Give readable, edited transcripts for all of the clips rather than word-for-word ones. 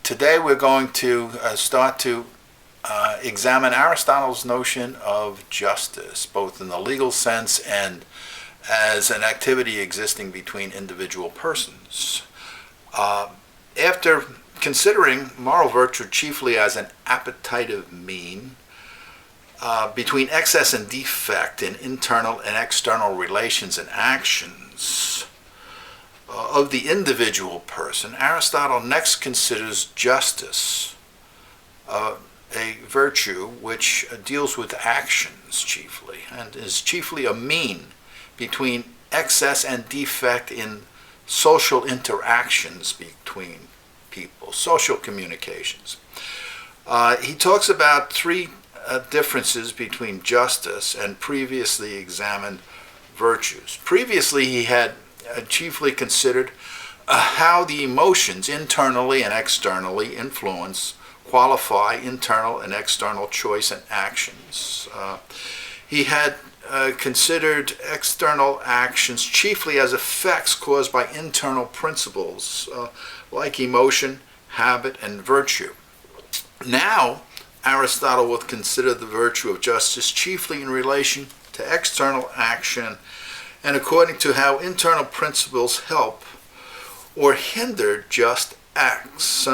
Today we're going to start to examine Aristotle's notion of justice, both in the legal sense and as an activity existing between individual persons. After considering moral virtue chiefly as an appetitive mean between excess and defect in internal and external relations and actions of the individual person, Aristotle next considers justice, a virtue which deals with actions chiefly, and is chiefly a mean between excess and defect in social interactions between people, social communications. He talks about three differences between justice and previously examined virtues. Previously, he had chiefly considered how the emotions internally and externally influence, qualify internal and external choice and actions. He had considered external actions chiefly as effects caused by internal principles like emotion, habit, and virtue. Now, Aristotle would consider the virtue of justice chiefly in relation to external action and according to how internal principles help or hinder just acts.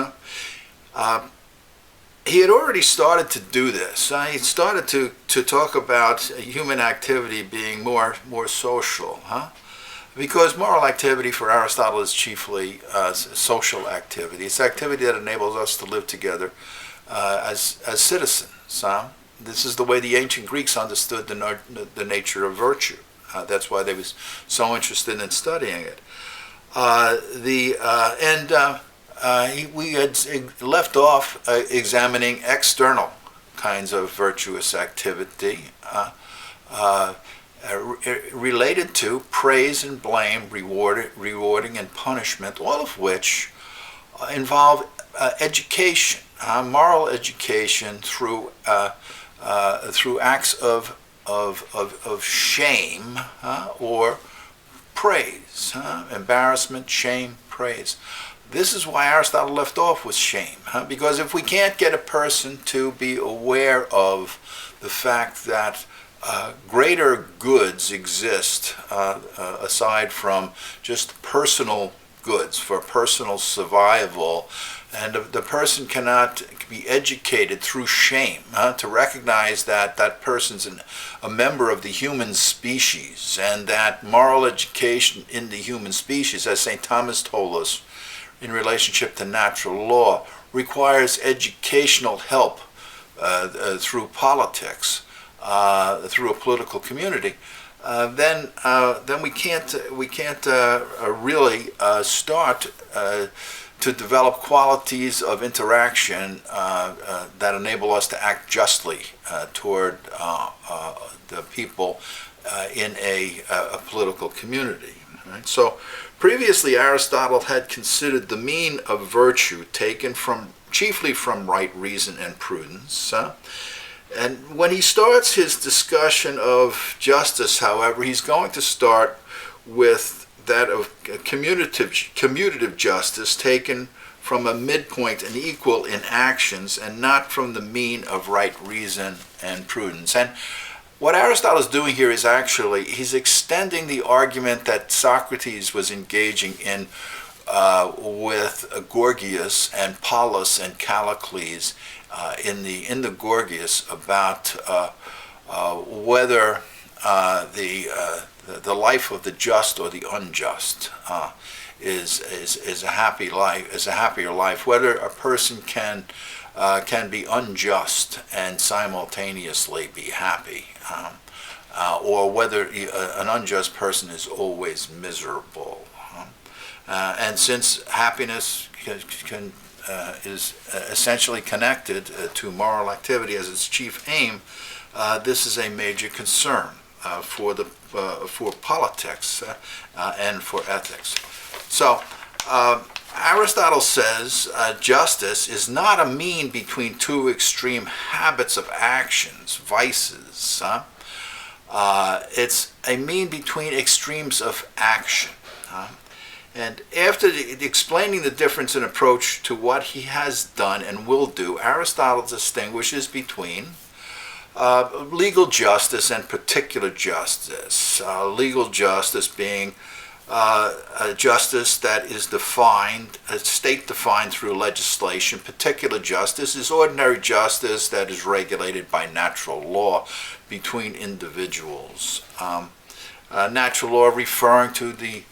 He had already started to do this. He started to talk about human activity being more social, because moral activity for Aristotle is chiefly social activity. It's activity that enables us to live together as citizens. This is the way the ancient Greeks understood the nature of virtue. That's why they was so interested in studying it. We had left off examining external kinds of virtuous activity related to praise and blame, rewarding and punishment, all of which involve education, moral education through acts of shame or praise, embarrassment, shame, praise. This is why Aristotle left off with shame, because if we can't get a person to be aware of the fact that greater goods exist aside from just personal goods for personal survival, and the person cannot be educated through shame to recognize that that person's a member of the human species, and that moral education in the human species, as St. Thomas told us, in relationship to natural law, requires educational help through politics, through a political community. Then we can't really start to develop qualities of interaction that enable us to act justly toward the people in a political community. Right? So previously, Aristotle had considered the mean of virtue taken chiefly from right reason and prudence. And when he starts his discussion of justice, however, he's going to start with that of commutative justice taken from a midpoint and equal in actions and not from the mean of right reason and prudence. And what Aristotle is doing here is actually, he's extending the argument that Socrates was engaging in with Gorgias and Polus and Callicles in the Gorgias about whether the life of the just or the unjust is a happy life, is a happier life, whether a person can be unjust and simultaneously be happy, or whether an unjust person is always miserable. And since happiness is essentially connected to moral activity as its chief aim, this is a major concern for politics and for ethics. So Aristotle says justice is not a mean between two extreme habits of actions, vices. It's a mean between extremes of action. And after explaining the difference in approach to what he has done and will do, Aristotle distinguishes between legal justice and particular justice. Legal justice being a justice that is defined, a state defined through legislation. Particular justice is ordinary justice that is regulated by natural law between individuals. Natural law referring to the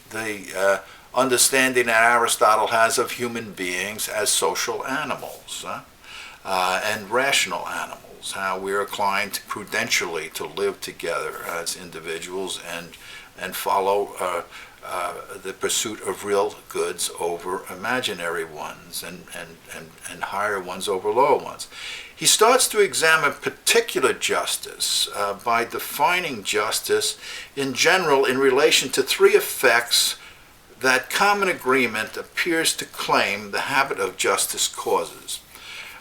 understanding that Aristotle has of human beings as social animals and rational animals, how we're inclined prudentially to live together as individuals and follow the pursuit of real goods over imaginary ones and higher ones over lower ones. He starts to examine particular justice by defining justice in general in relation to three effects that common agreement appears to claim the habit of justice causes: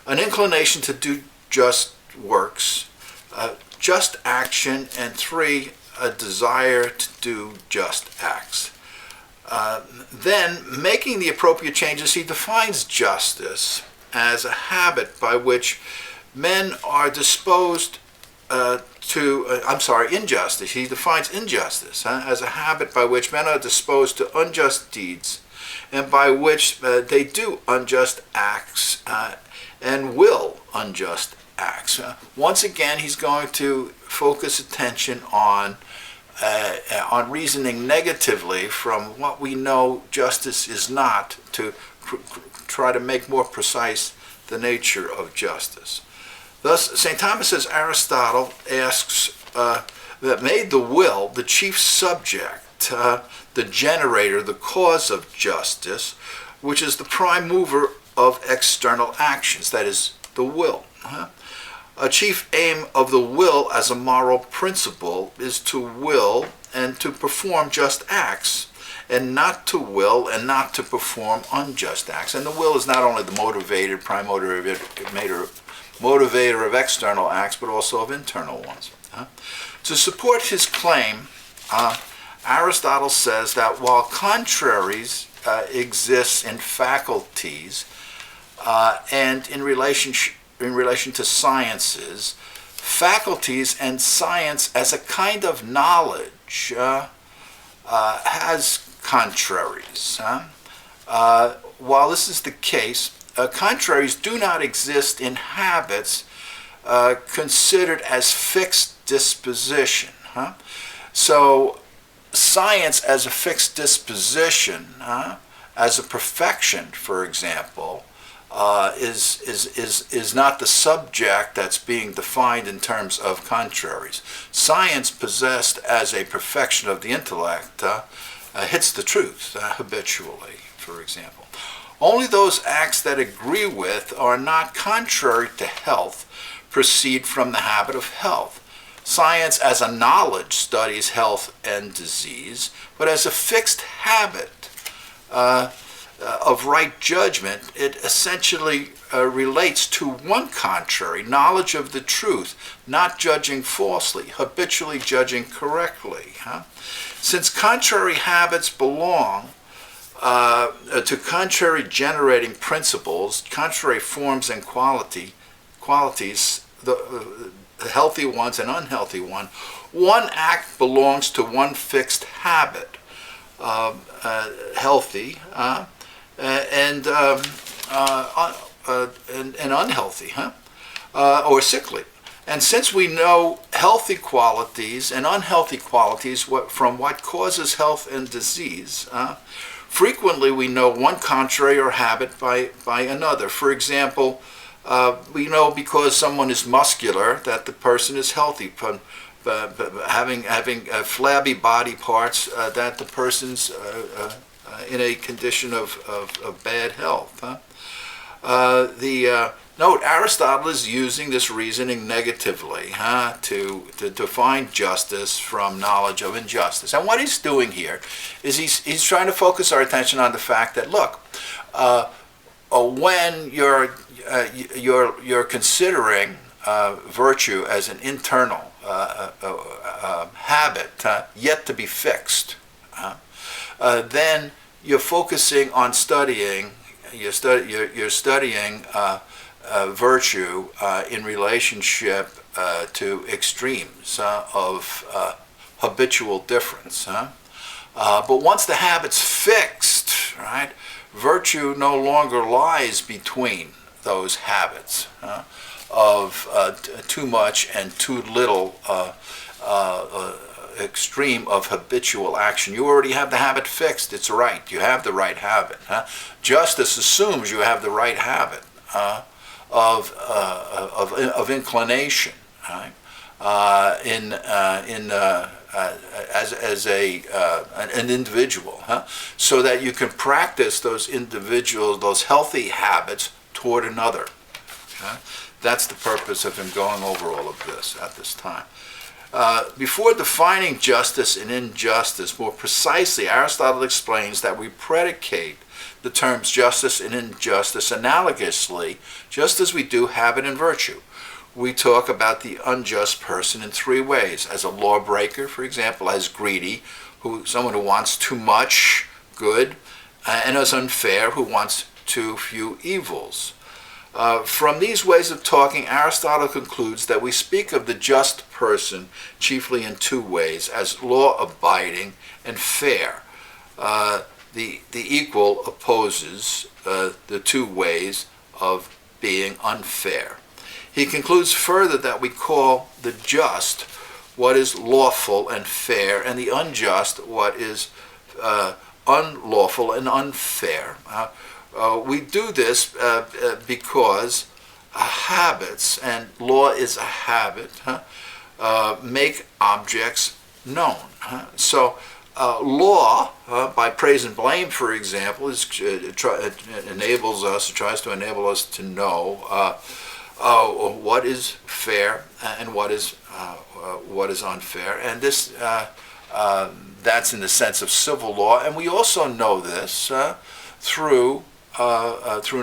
an inclination to do just works, just action, and three, a desire to do just acts. Then, making the appropriate changes, he defines justice as a habit by which men are disposed injustice. He defines injustice as a habit by which men are disposed to unjust deeds and by which they do unjust acts and will unjust acts. Once again, he's going to focus attention on reasoning negatively from what we know justice is not, to try to make more precise the nature of justice. Thus, St. Thomas says Aristotle asks that made the will the chief subject, the generator, the cause of justice, which is the prime mover of external actions, that is, the will. A chief aim of the will as a moral principle is to will and to perform just acts, and not to will and not to perform unjust acts. And the will is not only the prime motivator of external acts, but also of internal ones. To support his claim, Aristotle says that while contraries exist in faculties and in relation to sciences, faculties and science as a kind of knowledge has contraries. While this is the case, contraries do not exist in habits considered as fixed disposition. So science as a fixed disposition, as a perfection, for example, is not the subject that's being defined in terms of contraries. Science possessed as a perfection of the intellect hits the truth habitually, for example. Only those acts that agree with or are not contrary to health proceed from the habit of health. Science as a knowledge studies health and disease, but as a fixed habit of right judgment, it essentially relates to one contrary, knowledge of the truth, not judging falsely, habitually judging correctly. Since contrary habits belong to contrary generating principles, contrary forms and qualities, the healthy ones and unhealthy one act belongs to one fixed habit, healthy and unhealthy, or sickly. And since we know healthy qualities and unhealthy qualities from what causes health and disease, frequently we know one contrary or habit by another. For example, we know because someone is muscular that the person is healthy. Having flabby body parts, that the person's in a condition of bad health. Note, Aristotle is using this reasoning negatively to define justice from knowledge of injustice. And what he's doing here is he's trying to focus our attention on the fact that, look, when you're considering virtue as an internal habit yet to be fixed, then you're focusing on studying. You're studying virtue in relationship to extremes of habitual difference. But once the habit's fixed, right, virtue no longer lies between those habits of too much and too little extreme of habitual action. You already have the habit fixed. It's right. You have the right habit. Justice assumes you have the right habit of inclination, right? As an individual, so that you can practice those healthy habits toward another. That's the purpose of him going over all of this at this time. Before defining justice and injustice more precisely, Aristotle explains that we predicate the terms justice and injustice analogously, just as we do habit and virtue. We talk about the unjust person in three ways: as a lawbreaker, for example, as greedy, someone who wants too much good, and as unfair, who wants too few evils. From these ways of talking, Aristotle concludes that we speak of the just person chiefly in two ways: as law-abiding and fair. The equal opposes the two ways of being unfair. He concludes further that we call the just what is lawful and fair, and the unjust what is unlawful and unfair. We do this because habits, and law is a habit, make objects known. So law, by praise and blame, for example, tries to enable us to know what is fair and what is unfair, and this that's in the sense of civil law. And we also know this through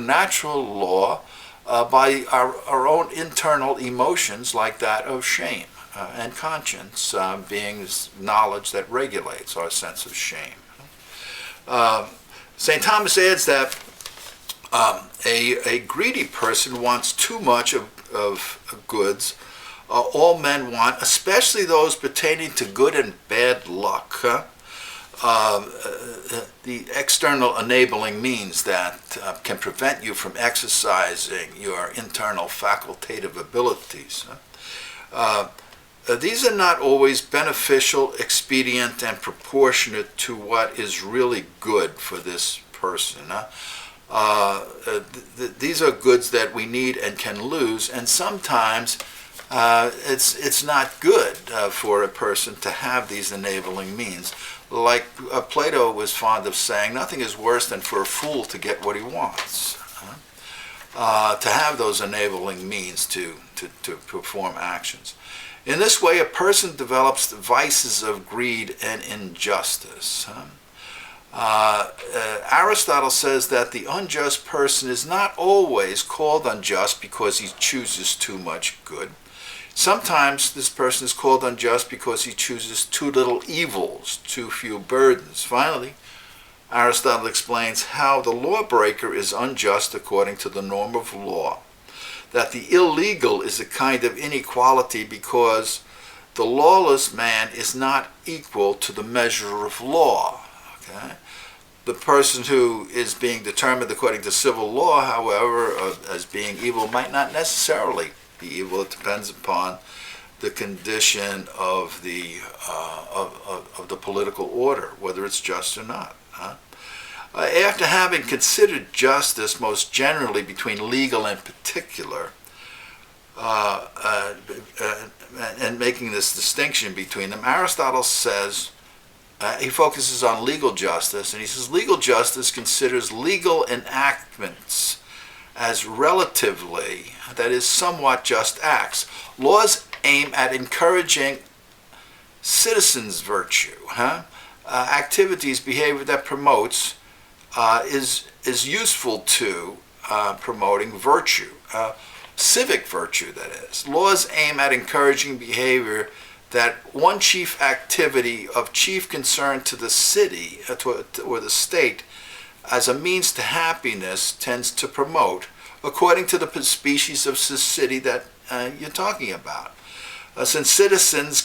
natural law by our own internal emotions, like that of shame and conscience, being knowledge that regulates our sense of shame. St. Thomas adds that a greedy person wants too much of goods. All men want, especially those pertaining to good and bad luck. The external enabling means that can prevent you from exercising your internal facultative abilities. These are not always beneficial, expedient, and proportionate to what is really good for this person. These are goods that we need and can lose, and sometimes it's not good for a person to have these enabling means. Like Plato was fond of saying, nothing is worse than for a fool to get what he wants. To have those enabling means to perform actions. In this way, a person develops the vices of greed and injustice. Aristotle says that the unjust person is not always called unjust because he chooses too much good. Sometimes this person is called unjust because he chooses too little evils, too few burdens. Finally, Aristotle explains how the lawbreaker is unjust according to the norm of law, that the illegal is a kind of inequality because the lawless man is not equal to the measure of law. Okay? The person who is being determined according to civil law, however, as being evil might not necessarily be evil. It depends upon the condition of the political order, whether it's just or not. After having considered justice most generally between legal and particular, and making this distinction between them, Aristotle says, he focuses on legal justice, and he says legal justice considers legal enactments as relatively, that is, somewhat just acts. Laws aim at encouraging citizens' virtue, activities, behavior that promotes, is useful to promoting virtue, civic virtue, that is. Laws aim at encouraging behavior that one chief activity of chief concern to the city or the state as a means to happiness tends to promote, according to the species of city that you're talking about. Since citizens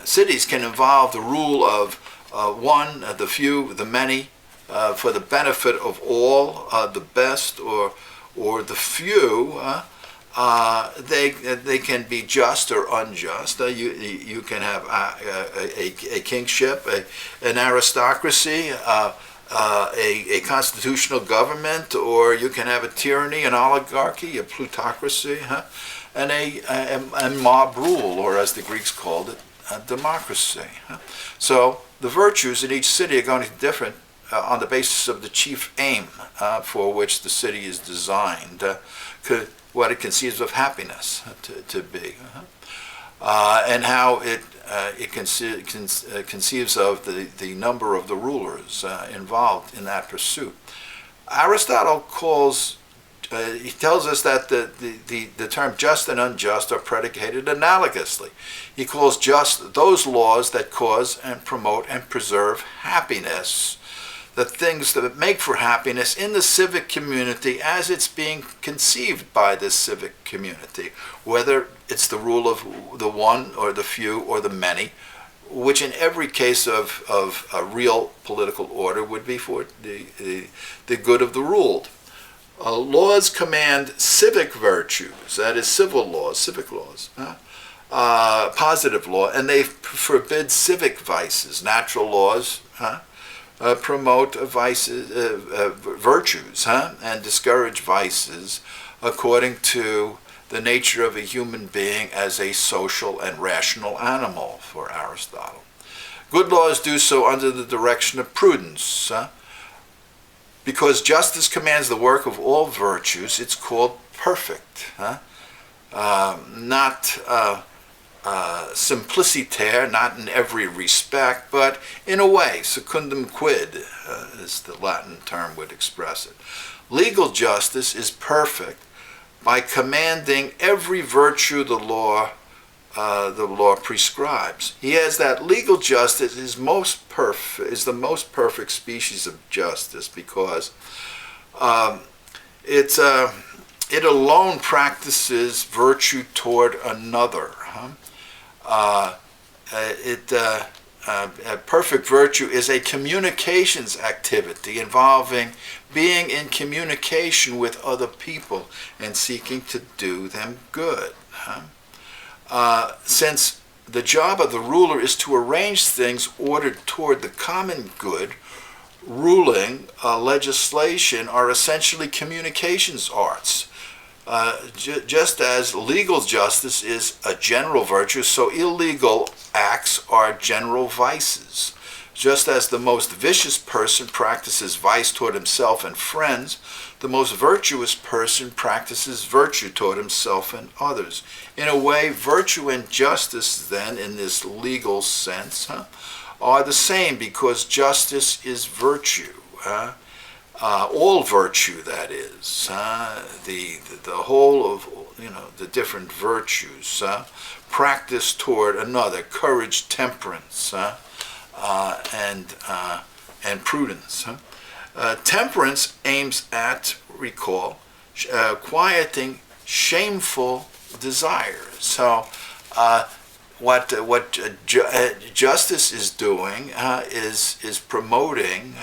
cities can involve the rule of one, the few, the many, for the benefit of all, the best or the few, they can be just or unjust. You can have a kingship, an aristocracy, a constitutional government, or you can have a tyranny, an oligarchy, a plutocracy, and a mob rule, or as the Greeks called it, a democracy. So the virtues in each city are going to be different on the basis of the chief aim for which the city is designed, what it conceives of happiness to be, and how it conceives of the number of the rulers involved in that pursuit. Aristotle he tells us that the term just and unjust are predicated analogously. He calls just those laws that cause and promote and preserve happiness, the things that make for happiness in the civic community as it's being conceived by this civic community, whether it's the rule of the one or the few or the many, which in every case of a real political order would be for the good of the ruled. Laws command civic virtues, that is civil laws, civic laws, positive law, and they forbid civic vices. Natural laws promote virtues and discourage vices according to the nature of a human being as a social and rational animal, for Aristotle. Good laws do so under the direction of prudence. Because justice commands the work of all virtues, it's called perfect. Not simpliciter, not in every respect, but in a way, secundum quid, as the Latin term would express it. Legal justice is perfect by commanding every virtue the law prescribes. He has that legal justice is the most perfect species of justice because it alone practices virtue toward another. Perfect virtue is a communications activity involving being in communication with other people and seeking to do them good. Since the job of the ruler is to arrange things ordered toward the common good, ruling, legislation are essentially communications arts. Just as legal justice is a general virtue, so illegal acts are general vices. Just as the most vicious person practices vice toward himself and friends, the most virtuous person practices virtue toward himself and others. In a way, virtue and justice, then, in this legal sense, are the same because justice is virtue. All virtue, that is, the whole of the different virtues, practice toward another, courage, temperance, and prudence. Temperance aims at, recall, quieting shameful desires. So, what justice is doing is promoting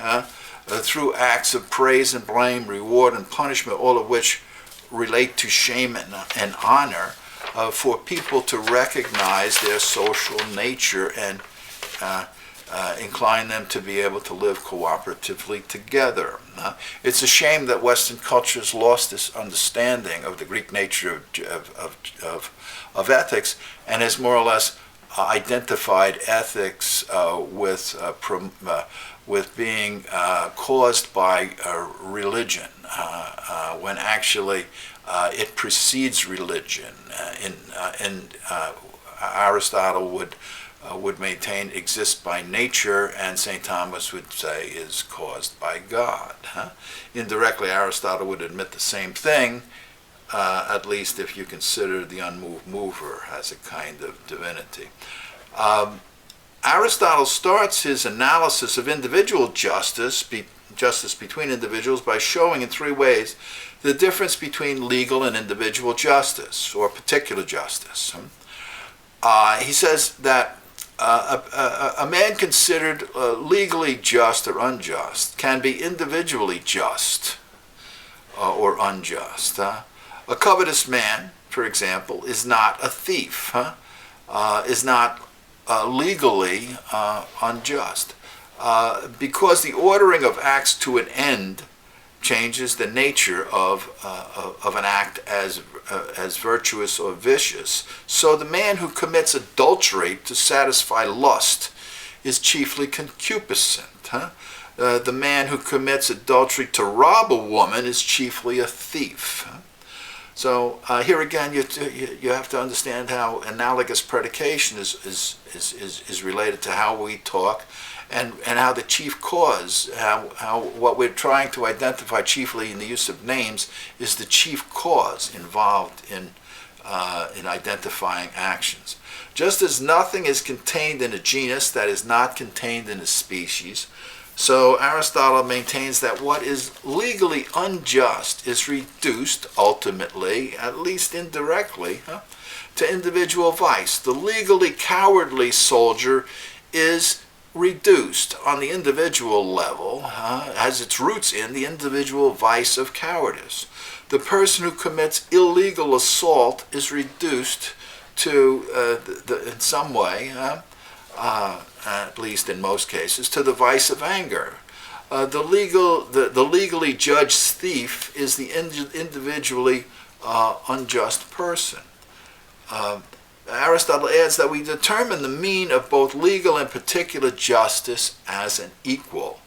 through acts of praise and blame, reward and punishment, all of which relate to shame and honor, for people to recognize their social nature and incline them to be able to live cooperatively together. It's a shame that Western culture has lost this understanding of the Greek nature of ethics and has more or less identified ethics with being caused by religion, when actually it precedes religion. Aristotle would maintain exists by nature, and St. Thomas would say is caused by God. Indirectly, Aristotle would admit the same thing, at least if you consider the unmoved mover as a kind of divinity. Aristotle starts his analysis of individual justice between individuals by showing in three ways the difference between legal and individual justice, or particular justice. He says that a man considered legally just or unjust can be individually just or unjust. A covetous man, for example, is not a thief, is not legally unjust, because the ordering of acts to an end changes the nature of an act as virtuous or vicious. So the man who commits adultery to satisfy lust is chiefly concupiscent. The man who commits adultery to rob a woman is chiefly a thief. So here again, you have to understand how analogous predication is related to how we talk, and how the chief cause, how what we're trying to identify chiefly in the use of names is the chief cause involved in identifying actions. Just as nothing is contained in a genus that is not contained in a species, so Aristotle maintains that what is legally unjust is reduced ultimately, at least indirectly, to individual vice. The legally cowardly soldier is reduced on the individual level, has its roots in the individual vice of cowardice. The person who commits illegal assault is reduced to, in some way, at least in most cases, to the vice of anger. The legally judged thief is the individually unjust person. Aristotle adds that we determine the mean of both legal and particular justice as an equal.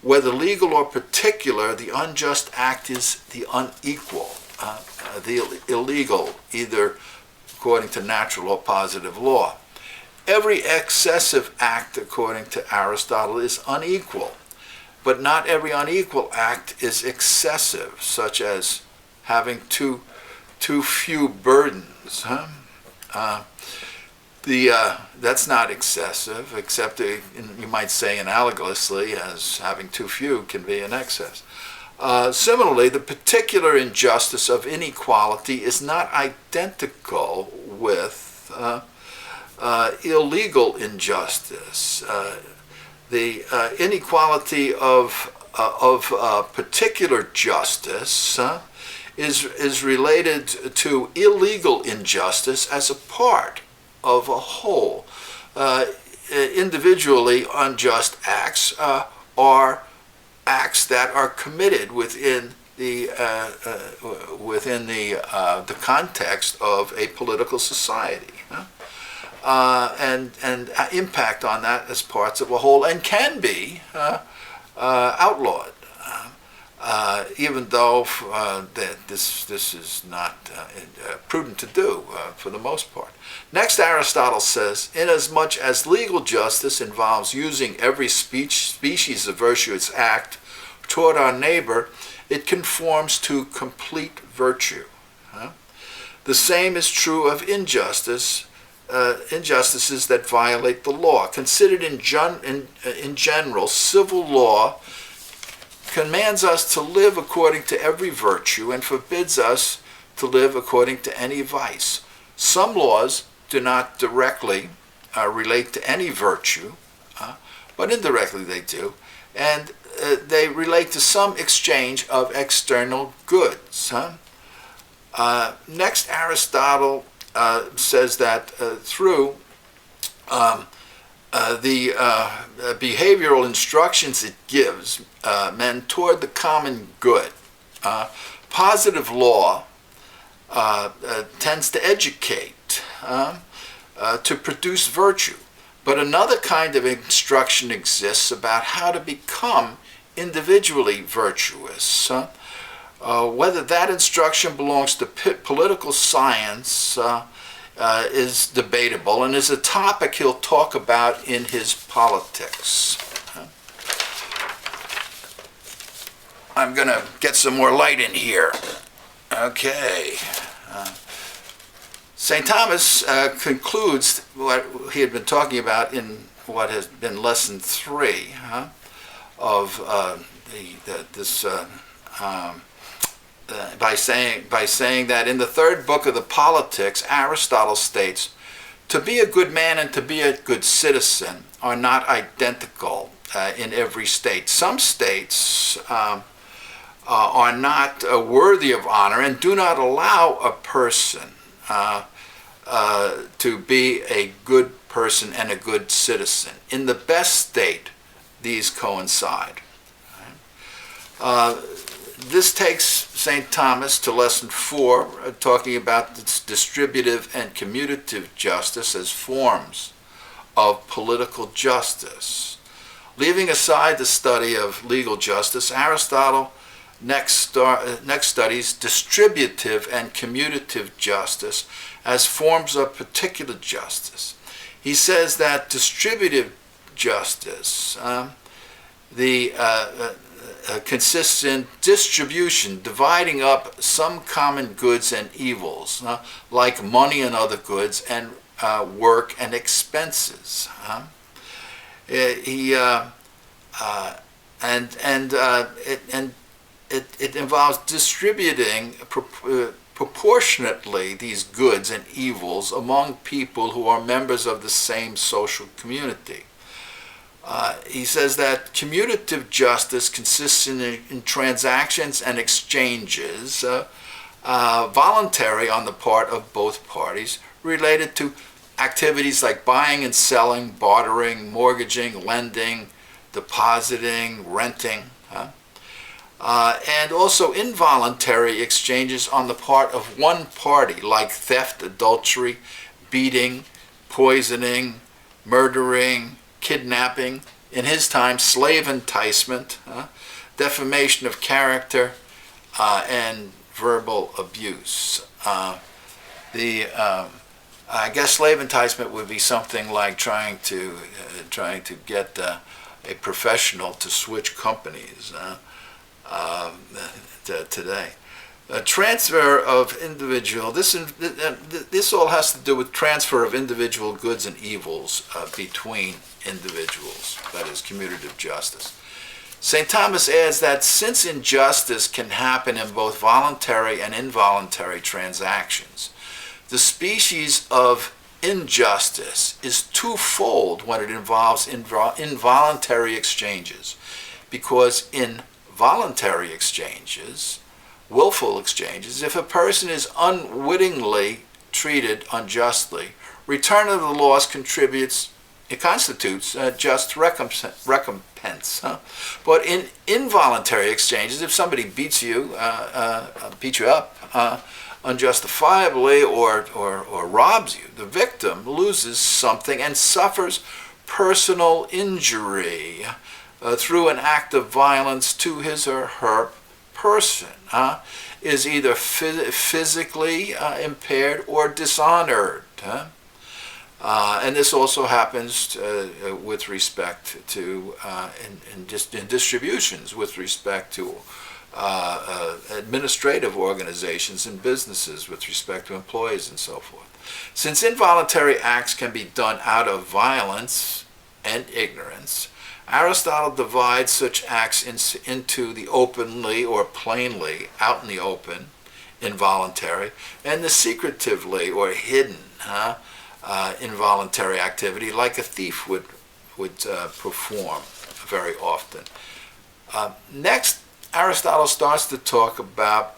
Whether legal or particular, the unjust act is the unequal, the illegal, either according to natural or positive law. Every excessive act, according to Aristotle, is unequal, but not every unequal act is excessive, such as having too few burdens. That's not excessive, except you might say analogously as having too few can be an excess. Similarly, the particular injustice of inequality is not identical with illegal injustice. The inequality of particular justice is related to illegal injustice as a part of a whole. Individually unjust acts are acts that are committed within the context of a political society, and impact on that as parts of a whole, and can be outlawed. Even though this is not prudent to do for the most part. Next, Aristotle says, inasmuch as legal justice involves using every species of virtuous act toward our neighbor, it conforms to complete virtue. The same is true of injustices that violate the law. Considered in general, civil law commands us to live according to every virtue and forbids us to live according to any vice. Some laws do not directly relate to any virtue, but indirectly they do, and they relate to some exchange of external goods. Next, Aristotle says that through the behavioral instructions it gives men toward the common good, positive law tends to educate, to produce virtue. But another kind of instruction exists about how to become individually virtuous. Whether that instruction belongs to political science is debatable, and is a topic he'll talk about in his Politics. I'm going to get some more light in here. Okay. St. Thomas concludes what he had been talking about in what has been lesson 3 of by saying that in the third book of the Politics, Aristotle states, to be a good man and to be a good citizen are not identical in every state. Some states are not worthy of honor and do not allow a person to be a good person and a good citizen. In the best state, these coincide. This takes St. Thomas to lesson 4, talking about distributive and commutative justice as forms of political justice. Leaving aside the study of legal justice, Aristotle next studies distributive and commutative justice as forms of particular justice. He says that distributive justice consists in distribution, dividing up some common goods and evils, like money and other goods, and work and expenses. It involves distributing proportionately these goods and evils among people who are members of the same social community. He says that commutative justice consists in transactions and exchanges, voluntary on the part of both parties, related to activities like buying and selling, bartering, mortgaging, lending, depositing, renting, and also involuntary exchanges on the part of one party, like theft, adultery, beating, poisoning, murdering, kidnapping, in his time, slave enticement, defamation of character, and verbal abuse. I guess slave enticement would be something like trying to get a professional to switch companies today. Transfer of individual. This all has to do with transfer of individual goods and evils between individuals. That is commutative justice. St. Thomas adds that since injustice can happen in both voluntary and involuntary transactions, the species of injustice is twofold when it involves involuntary exchanges, because in voluntary exchanges, willful exchanges, if a person is unwittingly treated unjustly, return of the loss constitutes just recompense. But in involuntary exchanges, if somebody beats you up unjustifiably or robs you, the victim loses something and suffers personal injury through an act of violence to his or her person, is either physically impaired or dishonored. And this also happens with respect to in distributions, with respect to administrative organizations and businesses, with respect to employees and so forth. Since involuntary acts can be done out of violence and ignorance, Aristotle divides such acts into the openly or plainly, out in the open, involuntary, and the secretively or hidden, involuntary activity, like a thief would perform very often. Next, Aristotle starts to talk about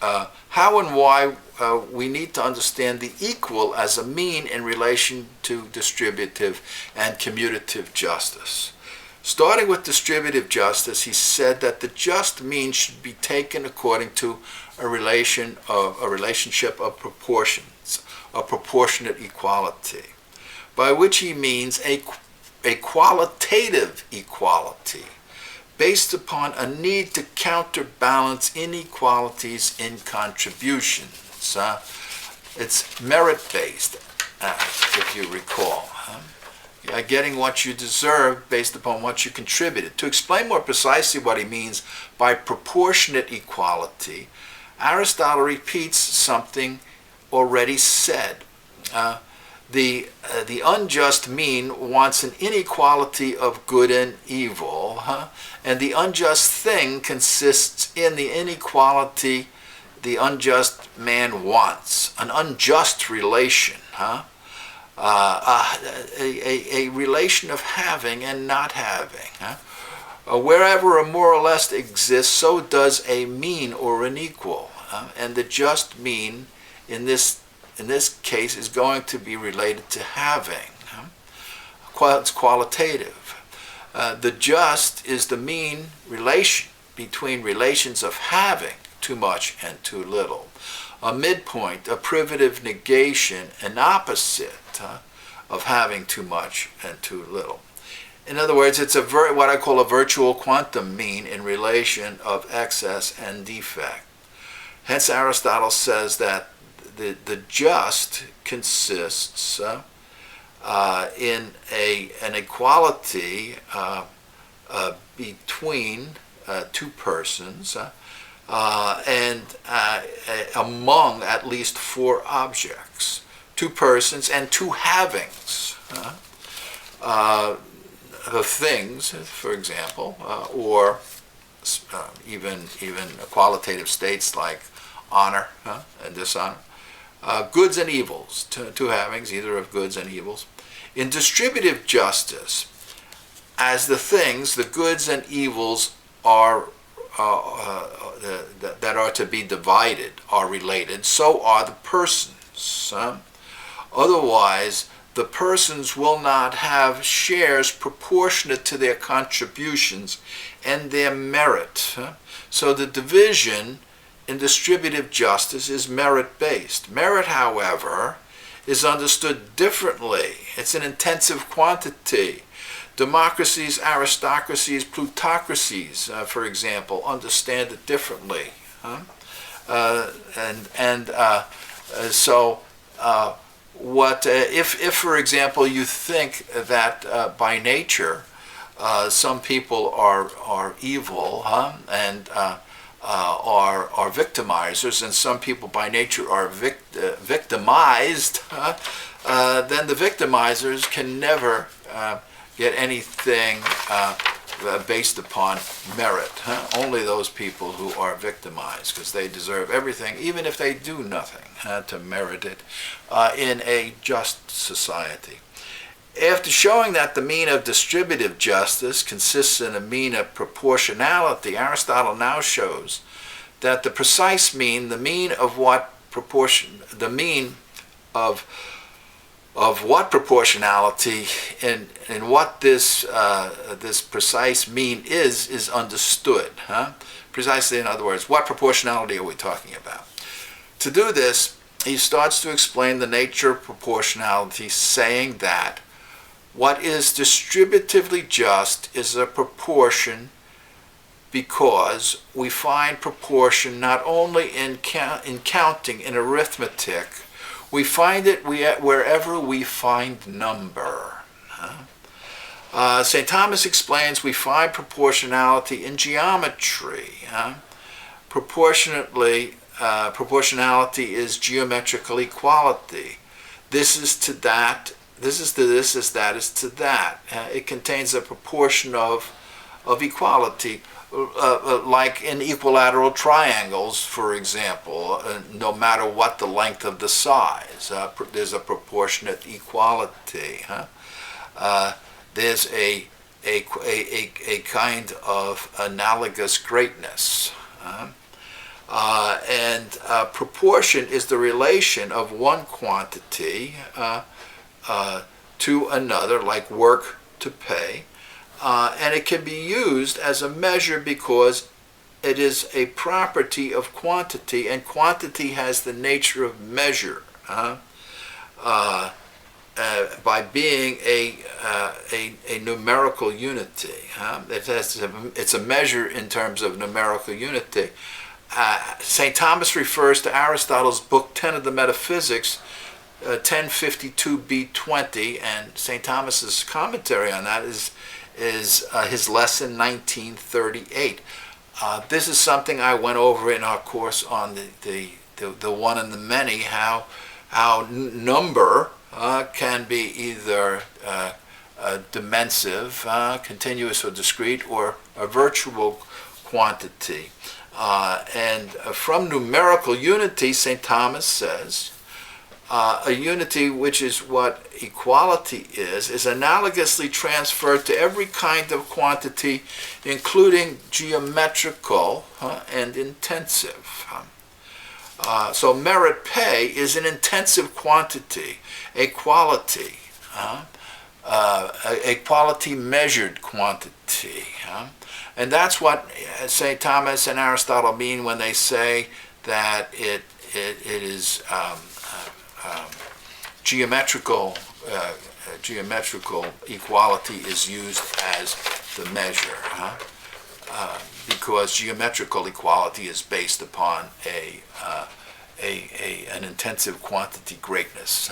how and why we need to understand the equal as a mean in relation to distributive and commutative justice. Starting with distributive justice, he said that the just mean should be taken according to a relationship of proportions, a proportionate equality, by which he means a qualitative equality based upon a need to counterbalance inequalities in contributions. It's merit-based, if you recall. Getting what you deserve based upon what you contributed. To explain more precisely what he means by proportionate equality, Aristotle repeats something already said. The unjust mean wants an inequality of good and evil, and the unjust thing consists in the inequality the unjust man wants, an unjust relation, a relation of having and not having. Wherever a more or less exists, so does a mean or an equal, and the just mean in this case is going to be related to having. It's qualitative. The just is the mean relation between relations of having too much and too little. A midpoint, a privative negation, an opposite of having too much and too little. In other words, it's what I call a virtual quantum mean in relation of excess and defect. Hence, Aristotle says that the just consists in an equality between two persons and among at least four objects, two persons and two havings, things, for example, or even qualitative states like honor and dishonor, goods and evils, two havings, either of goods and evils. In distributive justice, as the things, the goods and evils are that are to be divided are related, so are the persons. Otherwise, the persons will not have shares proportionate to their contributions and their merit. So the division in distributive justice is merit-based. Merit, however, is understood differently. It's an intensive quantity. Democracies, aristocracies, plutocracies, for example, understand it differently. If, for example, you think that by nature some people are evil and are victimizers, and some people by nature are victimized, then the victimizers can never get anything based upon merit. Only those people who are victimized, because they deserve everything, even if they do nothing to merit it in a just society. After showing that the mean of distributive justice consists in a mean of proportionality, Aristotle now shows that the precise mean, the mean of what proportion, the mean of what proportionality and what this precise mean is understood. Precisely, in other words, what proportionality are we talking about? To do this, he starts to explain the nature of proportionality, saying that what is distributively just is a proportion because we find proportion not only in counting, in arithmetic, we find it wherever we find number. St. Thomas explains we find proportionality in geometry. Proportionality is geometrical equality. This is to that, this is to this, as that is to that. It contains a proportion of equality, like in equilateral triangles, for example, no matter what the length of the size, there's a proportionate equality. There's a kind of analogous greatness. And proportion is the relation of one quantity to another, like work to pay. And it can be used as a measure because it is a property of quantity, and quantity has the nature of measure by being a numerical unity. It's a measure in terms of numerical unity. St. Thomas refers to Aristotle's book 10 of the Metaphysics, 1052b20, and St. Thomas's commentary on that is his lesson 1938. This is something I went over in our course on the one and the many, how number can be either dimensive, continuous or discrete, or a virtual quantity. And from numerical unity, St. Thomas says, a unity which is what equality is analogously transferred to every kind of quantity, including geometrical and intensive. So merit pay is an intensive quantity, a quality, a quality measured quantity. And that's what St. Thomas and Aristotle mean when they say that it is geometrical equality is used as the measure, because geometrical equality is based upon an intensive quantity greatness,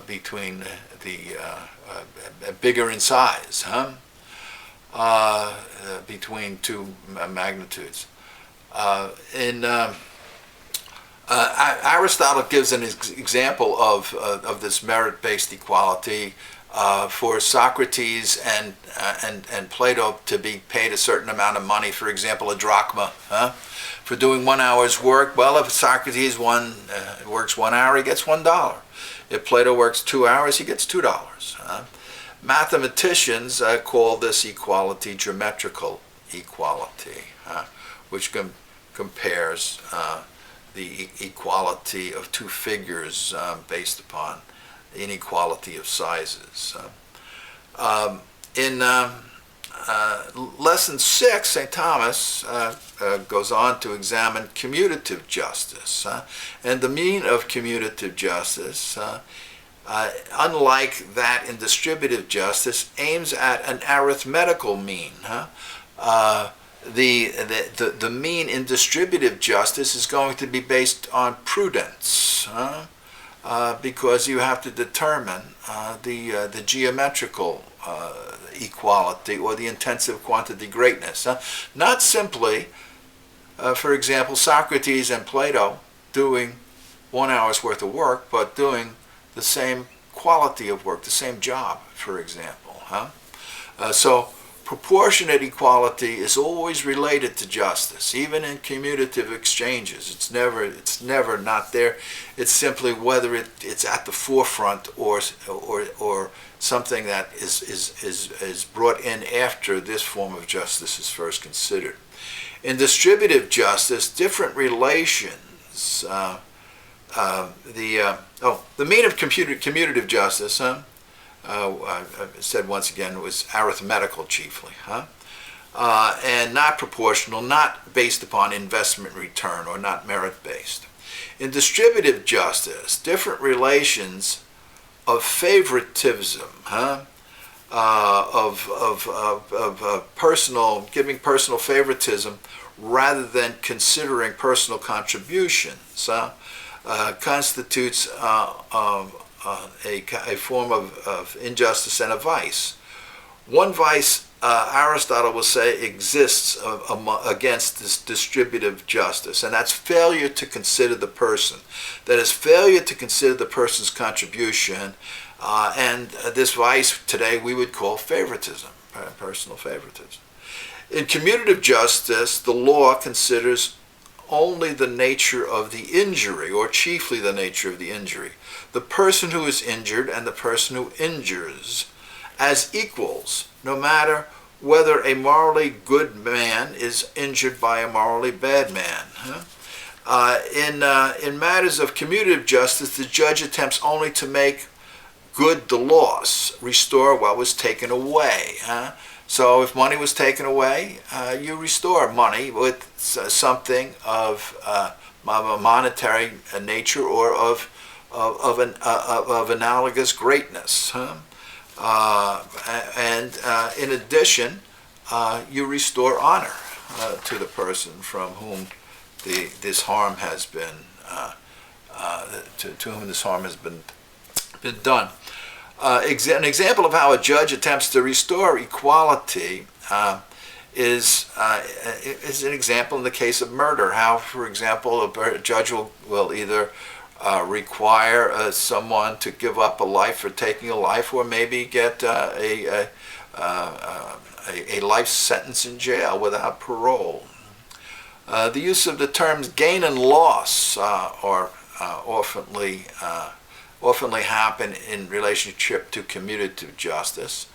between the bigger in size, between two magnitudes. Aristotle gives an example of this merit-based equality for Socrates and Plato to be paid a certain amount of money, for example, a drachma, for doing 1 hour's work. Well, if Socrates works 1 hour, he gets $1. If Plato works 2 hours, he gets $2. Mathematicians call this equality geometrical equality, which compares the equality of two figures based upon inequality of sizes. In Lesson 6, St. Thomas goes on to examine commutative justice. And the mean of commutative justice, unlike that in distributive justice, aims at an arithmetical mean. The mean in distributive justice is going to be based on prudence, because you have to determine the geometrical equality or the intensive quantity greatness. Not simply, for example, Socrates and Plato doing 1 hour's worth of work, but doing the same quality of work, the same job, for example. So proportionate equality is always related to justice, even in commutative exchanges. It's never not there. It's simply whether it's at the forefront or something that is brought in after this form of justice is first considered. In distributive justice, different relations. The mean of commutative justice, I said once again, was arithmetical chiefly, and not proportional, not based upon investment return, or not merit-based. In distributive justice, different relations of favoritism, of personal, giving personal favoritism rather than considering personal contributions, constitutes a form of injustice and a vice. One vice, Aristotle will say, exists against this distributive justice, and that's failure to consider the person. That is, failure to consider the person's contribution, and this vice today we would call favoritism, personal favoritism. In commutative justice, the law considers only the nature of the injury, or chiefly the nature of the injury. The person who is injured and the person who injures as equals, no matter whether a morally good man is injured by a morally bad man. In matters of commutative justice, the judge attempts only to make good the loss, restore what was taken away. So if money was taken away, you restore money with something of a monetary nature or of analogous greatness. And in addition, you restore honor to the person from whom this harm has been to whom this harm has been done. An example of how a judge attempts to restore equality is an example in the case of murder. How, for example, a judge will either require someone to give up a life for taking a life, or maybe get a life sentence in jail without parole. The use of the terms gain and loss are oftenly happen in relationship to commutative justice.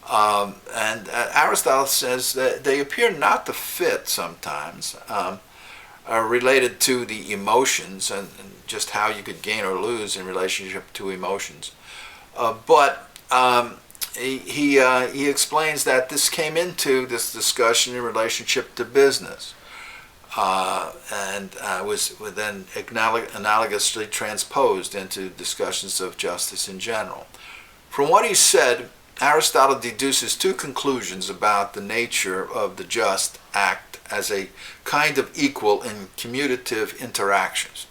And Aristotle says that they appear not to fit sometimes, related to the emotions and just how you could gain or lose in relationship to emotions. But he explains that this came into this discussion in relationship to business, and was then analogously transposed into discussions of justice in general. From what he said, Aristotle deduces two conclusions about the nature of the just act as a kind of equal in commutative interactions.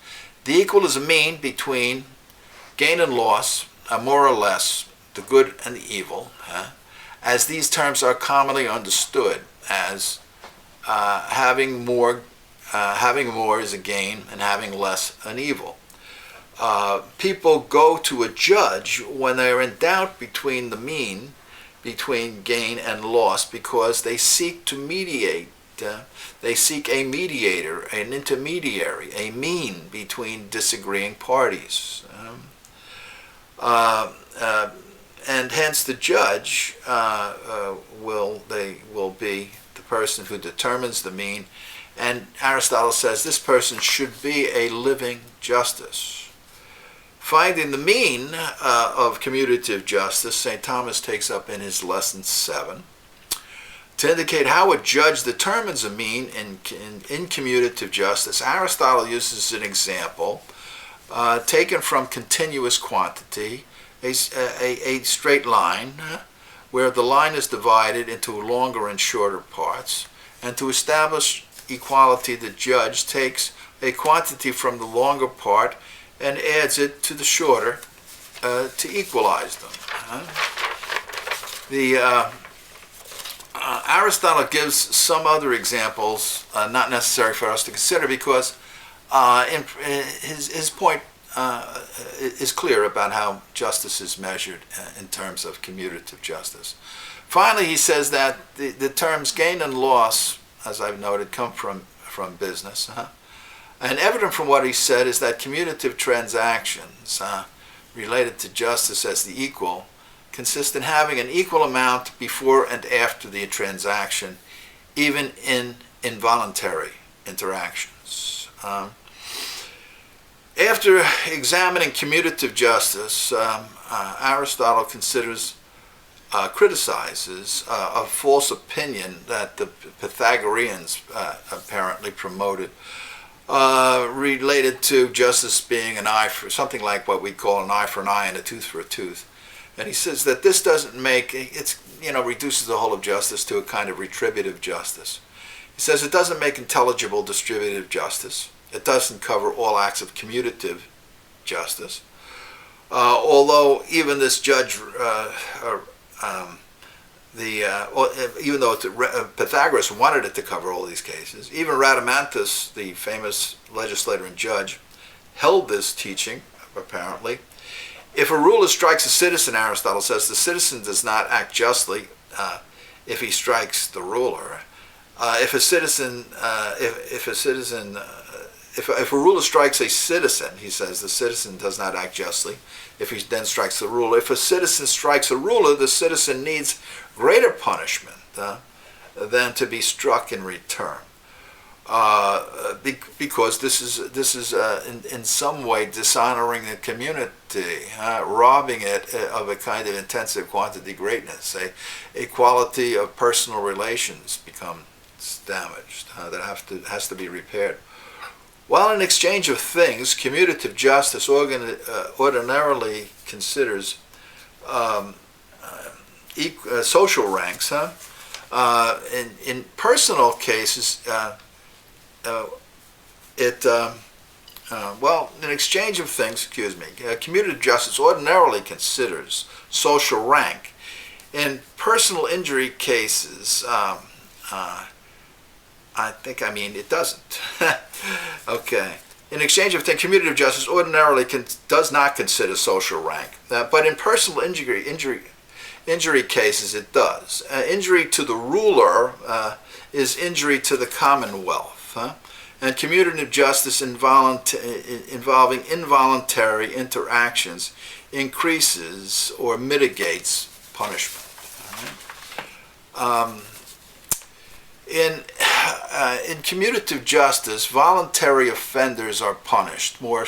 The equal is a mean between gain and loss, more or less, the good and the evil, as these terms are commonly understood as having more is a gain and having less an evil. People go to a judge when they are in doubt between the mean, between gain and loss, because they seek to mediate. They seek a mediator, an intermediary, a mean between disagreeing parties. And hence the judge will be the person who determines the mean. And Aristotle says this person should be a living justice. Finding the mean of commutative justice, St. Thomas takes up in his lesson 7. To indicate how a judge determines a mean in commutative justice, Aristotle uses an example taken from continuous quantity, a straight line, where the line is divided into longer and shorter parts. And to establish equality, the judge takes a quantity from the longer part and adds it to the shorter to equalize them. Aristotle gives some other examples, not necessary for us to consider, because his point is clear about how justice is measured in terms of commutative justice. Finally, he says that the terms gain and loss, as I've noted, come from business. And evident from what he said is that commutative transactions related to justice as the equal consist in having an equal amount before and after the transaction, even in involuntary interactions. After examining commutative justice, Aristotle criticizes a false opinion that the Pythagoreans apparently promoted, related to justice being an eye for something like what we call an eye for an eye and a tooth for a tooth. And he says that this doesn't reduces the whole of justice to a kind of retributive justice. He says it doesn't make intelligible distributive justice. It doesn't cover all acts of commutative justice. Although even this judge, even though Pythagoras wanted it to cover all these cases, even Rhadamanthus, the famous legislator and judge, held this teaching, apparently. If a ruler strikes a citizen, Aristotle says, the citizen does not act justly if he strikes the ruler. If a ruler strikes a citizen, he says, the citizen does not act justly if he then strikes the ruler. If a citizen strikes a ruler, the citizen needs greater punishment than to be struck in return, because this is in some way dishonoring the community, robbing it of a kind of intensive quantity greatness. A quality of personal relations becomes damaged that has to be repaired. While in exchange of things, commutative justice ordinarily considers social ranks. In personal cases, in exchange of things, commutative justice ordinarily considers social rank. In personal injury cases, It doesn't. Okay. In exchange of things, commutative justice ordinarily does not consider social rank, but in personal injury cases it does. Injury to the ruler is injury to the commonwealth, and commutative justice involving involuntary interactions increases or mitigates punishment. In commutative justice, voluntary offenders are punished more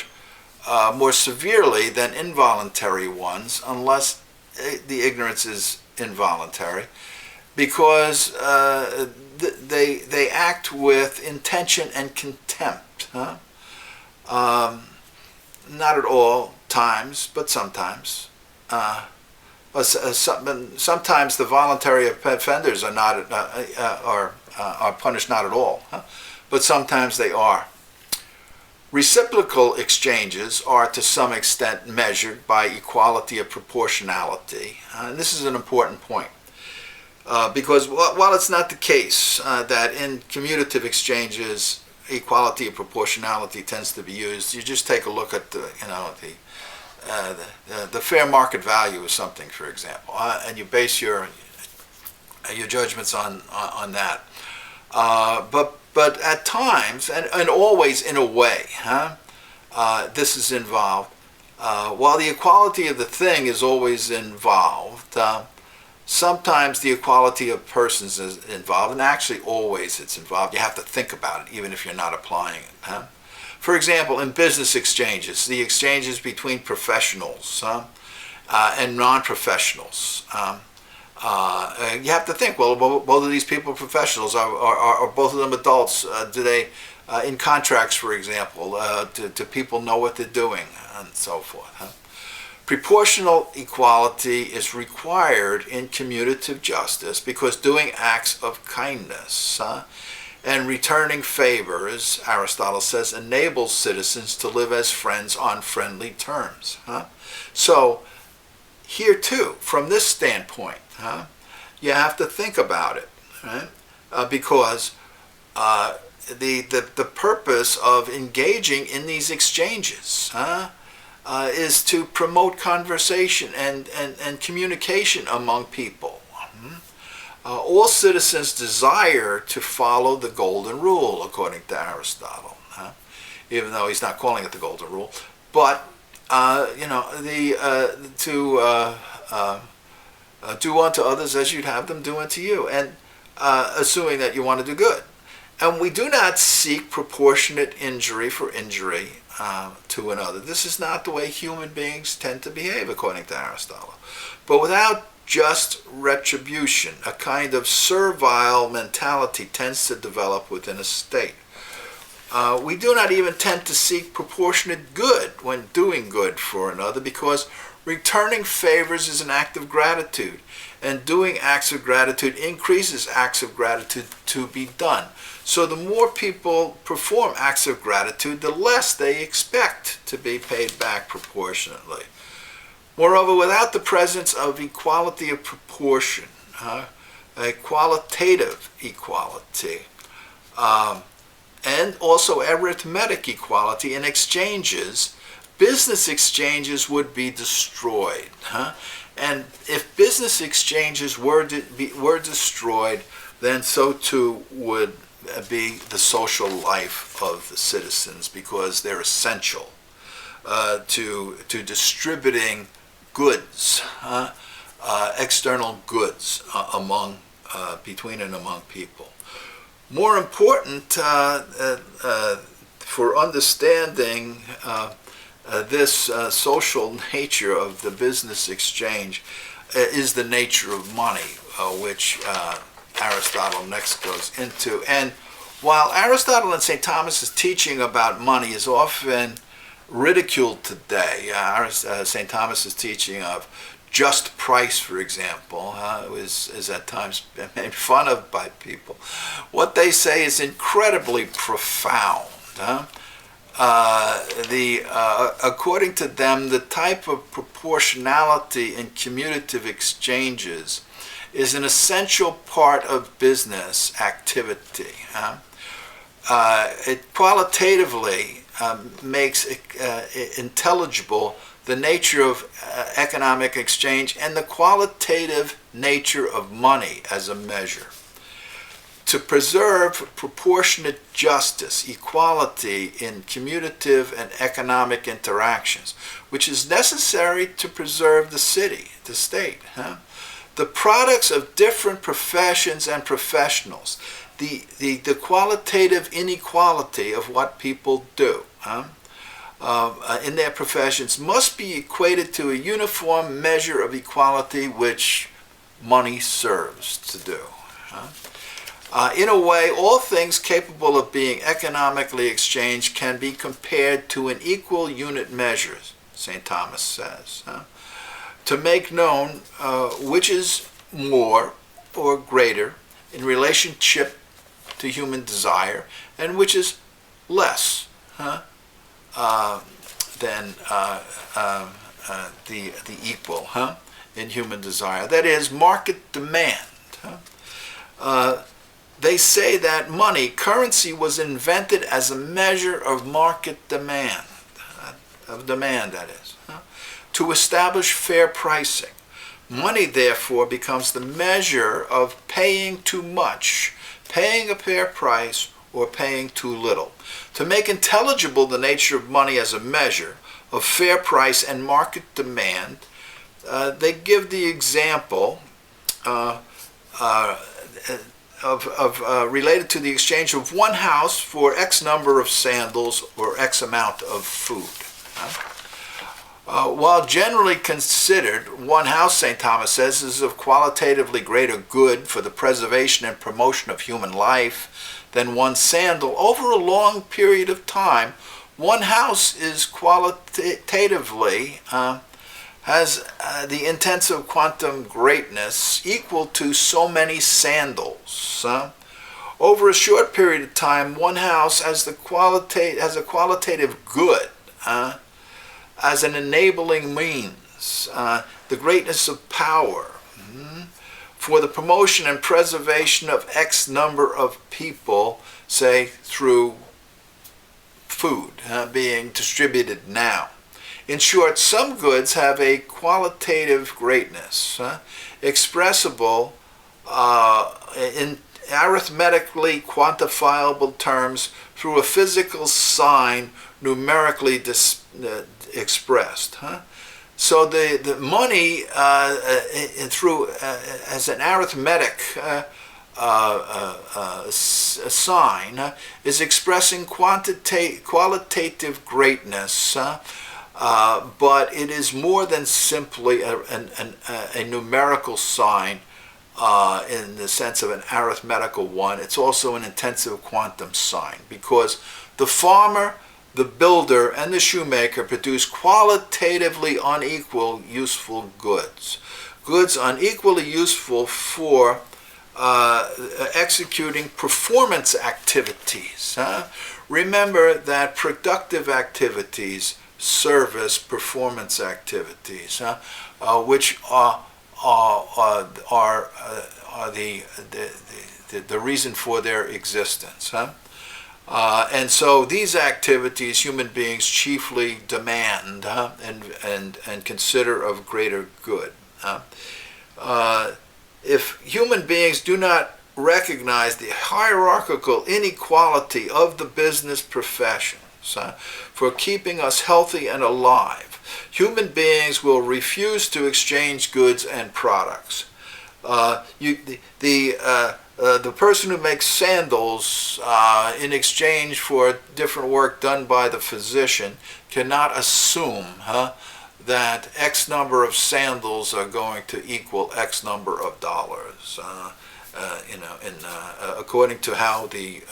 severely than involuntary ones, unless the ignorance is involuntary, because they act with intention and contempt. Not at all times, but sometimes. Sometimes the voluntary offenders are not are punished not at all, but sometimes they are. Reciprocal exchanges are to some extent measured by equality of proportionality, and this is an important point, because while it's not the case that in commutative exchanges equality of proportionality tends to be used, you just take a look at the fair market value of something, for example, and you base your judgments on that. But at times, and always in a way, this is involved. While the equality of the thing is always involved, sometimes the equality of persons is involved, and actually always it's involved. You have to think about it, even if you're not applying it. For example, in business exchanges, the exchanges between professionals and non-professionals, you have to think, well, both of these people are professionals. Are both of them adults? Do they, in contracts, for example, do people know what they're doing, and so forth? Proportional equality is required in commutative justice because doing acts of kindness and returning favors, Aristotle says, enables citizens to live as friends on friendly terms. So here too, from this standpoint, you have to think about it, right? Because the purpose of engaging in these exchanges is to promote conversation and communication among people. All citizens desire to follow the golden rule, according to Aristotle, even though he's not calling it the golden rule. But do unto others as you'd have them do unto you, and assuming that you want to do good. And we do not seek proportionate injury for injury to another. This is not the way human beings tend to behave, according to Aristotle. But without just retribution, a kind of servile mentality tends to develop within a state. We do not even tend to seek proportionate good when doing good for another, because returning favors is an act of gratitude, and doing acts of gratitude increases acts of gratitude to be done. So the more people perform acts of gratitude, the less they expect to be paid back proportionately. Moreover, without the presence of equality of proportion, a qualitative equality, and also arithmetic equality in exchanges, business exchanges would be destroyed. And if business exchanges were destroyed, then so too would be the social life of the citizens, because they're essential to distributing goods, external goods between and among people. More important for understanding this social nature of the business exchange is the nature of money, which Aristotle next goes into. And while Aristotle and St. Thomas's teaching about money is often ridiculed today, St. Thomas's teaching of just price, for example, is at times made fun of by people. What they say is incredibly profound. According to them, the type of proportionality in commutative exchanges is an essential part of business activity. It qualitatively makes intelligible the nature of economic exchange and the qualitative nature of money as a measure. To preserve proportionate justice, equality in commutative and economic interactions, which is necessary to preserve the city, the state. The products of different professions and professionals, the qualitative inequality of what people do in their professions must be equated to a uniform measure of equality which money serves to do. In a way, all things capable of being economically exchanged can be compared to an equal unit measure, St. Thomas says, to make known which is more or greater in relationship to human desire and which is less than the equal in human desire. That is, market demand. They say that money, currency, was invented as a measure of market demand, to establish fair pricing. Money, therefore, becomes the measure of paying too much, paying a fair price, or paying too little. To make intelligible the nature of money as a measure of fair price and market demand, they give the example related to the exchange of one house for X number of sandals or X amount of food. While generally considered, one house, St. Thomas says, is of qualitatively greater good for the preservation and promotion of human life than one sandal, over a long period of time, one house is qualitatively has the intensive quantum greatness equal to so many sandals. Over a short period of time, one house has a qualitative good as an enabling means, the greatness of power for the promotion and preservation of X number of people, say through food being distributed now. In short, some goods have a qualitative greatness, expressible in arithmetically quantifiable terms through a physical sign numerically expressed. So the money through as an arithmetic sign is expressing qualitative greatness. But it is more than simply a numerical sign in the sense of an arithmetical one. It's also an intensive quantum sign, because the farmer, the builder, and the shoemaker produce qualitatively unequal useful goods. Goods unequally useful for executing performance activities. Remember that productive activities service performance activities, which are the reason for their existence. And so these activities human beings chiefly demand and consider of greater good. If human beings do not recognize the hierarchical inequality of the business professions for keeping us healthy and alive, human beings will refuse to exchange goods and products. The person who makes sandals in exchange for different work done by the physician cannot assume that X number of sandals are going to equal X number of dollars. According to how the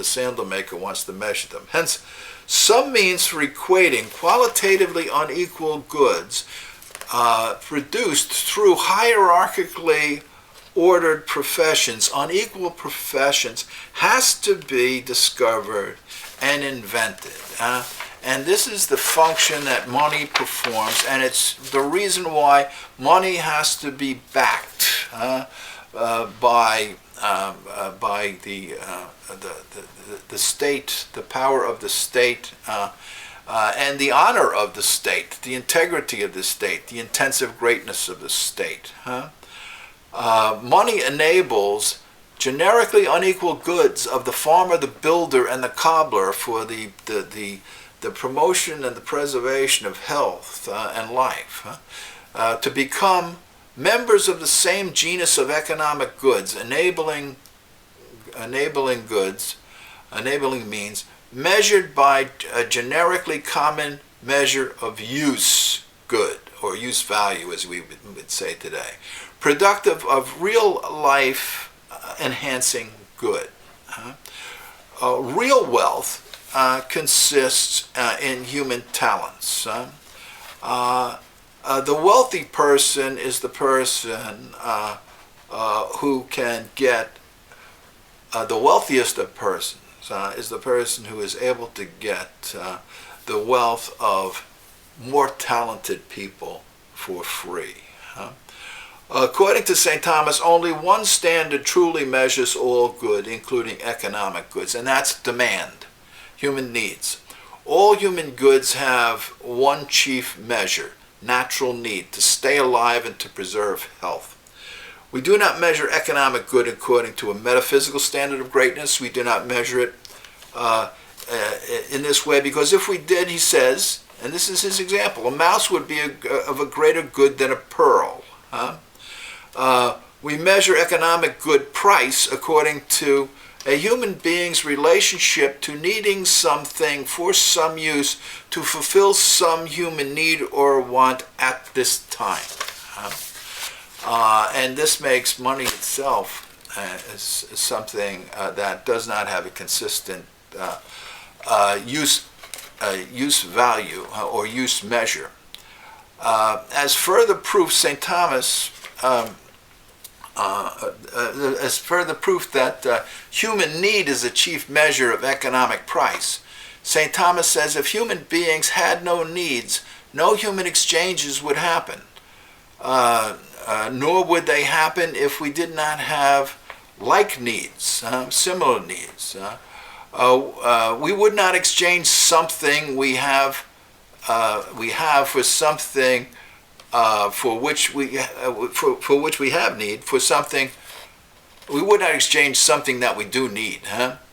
sandal maker wants to measure them. Hence, some means for equating qualitatively unequal goods produced through hierarchically ordered professions, unequal professions, has to be discovered and invented. And this is the function that money performs, and it's the reason why money has to be backed by the state, the power of the state, and the honor of the state, the integrity of the state, the intensive greatness of the state. Money enables generically unequal goods of the farmer, the builder, and the cobbler for the promotion and the preservation of health and life, to become members of the same genus of economic goods, enabling means measured by a generically common measure of use good, or use value as we would say today, productive of real life enhancing good. Real wealth consists in human talents. The wealthy person is the person who can get, the wealthiest of persons is the person who is able to get the wealth of more talented people for free. According to St. Thomas, only one standard truly measures all good, including economic goods, and that's demand, human needs. All human goods have one chief measure, natural need, to stay alive and to preserve health. We do not measure economic good according to a metaphysical standard of greatness. We do not measure it in this way, because if we did, he says, and this is his example, a mouse would be of a greater good than a pearl. We measure economic good price according to a human being's relationship to needing something for some use to fulfill some human need or want at this time. And this makes money itself as something that does not have a consistent use value or use measure. As further proof, St. Thomas, as further proof that human need is the chief measure of economic price, St. Thomas says if human beings had no needs, no human exchanges would happen, nor would they happen if we did not have like needs, similar needs. We would not exchange something we have for something for which we have need, for something. We would not exchange something that we do need,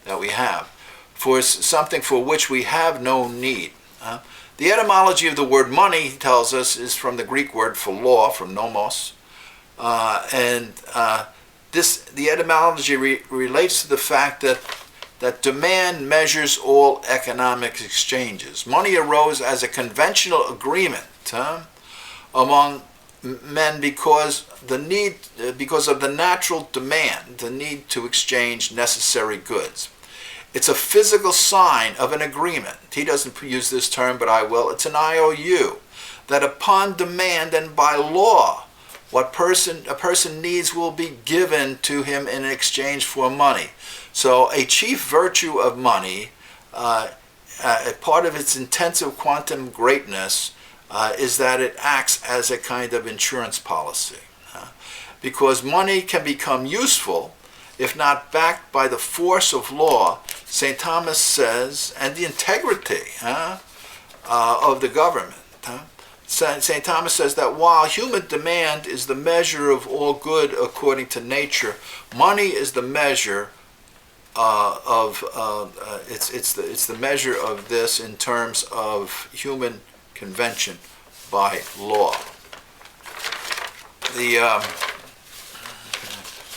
that we have, for something for which we have no need. The etymology of the word money, he tells us, is from the Greek word for law, from nomos, and the etymology relates to the fact that demand measures all economic exchanges. Money arose as a conventional agreement among men because of the natural demand, the need to exchange necessary goods. It's a physical sign of an agreement. He doesn't use this term, but I will. It's an IOU, that upon demand and by law, what a person needs will be given to him in exchange for money. So a chief virtue of money, a part of its intensive quantum greatness, is that it acts as a kind of insurance policy. Because money can become useful if not backed by the force of law, St. Thomas says, and the integrity of the government. St. Thomas says that while human demand is the measure of all good according to nature, money is the measure it's the measure of this in terms of human convention by law.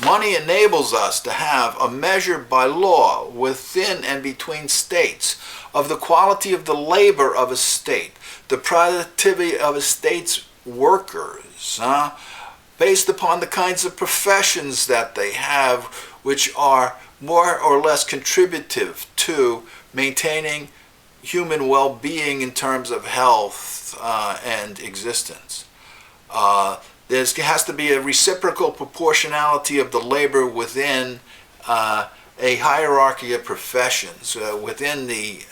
Money enables us to have a measure by law within and between states of the quality of the labor of a state, the productivity of a state's workers, based upon the kinds of professions that they have, which are more or less contributive to maintaining human well-being in terms of health and existence. There has to be a reciprocal proportionality of the labor within a hierarchy of professions, within the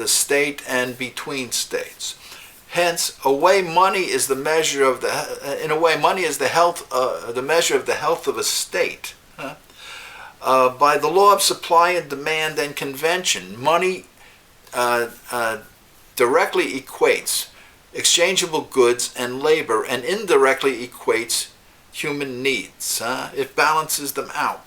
state and between states. Hence, in a way, money is the measure of the measure of the health of a state. By the law of supply and demand and convention, money directly equates exchangeable goods and labor, and indirectly equates human needs. It balances them out.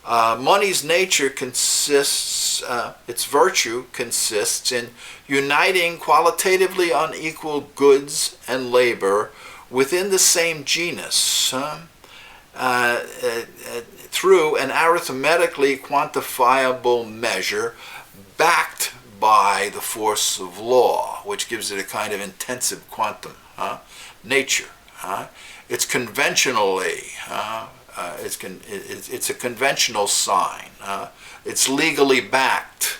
Money's nature consists, its virtue consists in uniting qualitatively unequal goods and labor within the same genus through an arithmetically quantifiable measure backed by the force of law, which gives it a kind of intensive quantum nature. It's conventionally, it's a conventional sign. It's legally backed.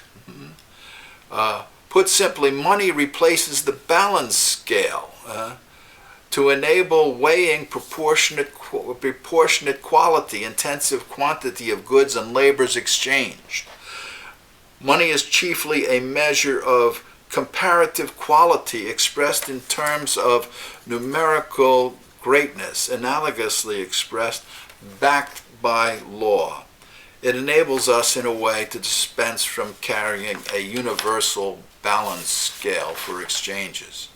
Put simply, money replaces the balance scale to enable weighing proportionate quality, intensive quantity of goods and labors exchanged. Money is chiefly a measure of comparative quality expressed in terms of numerical greatness, analogously expressed, backed by law. It enables us, in a way, to dispense from carrying a universal balance scale for exchanges.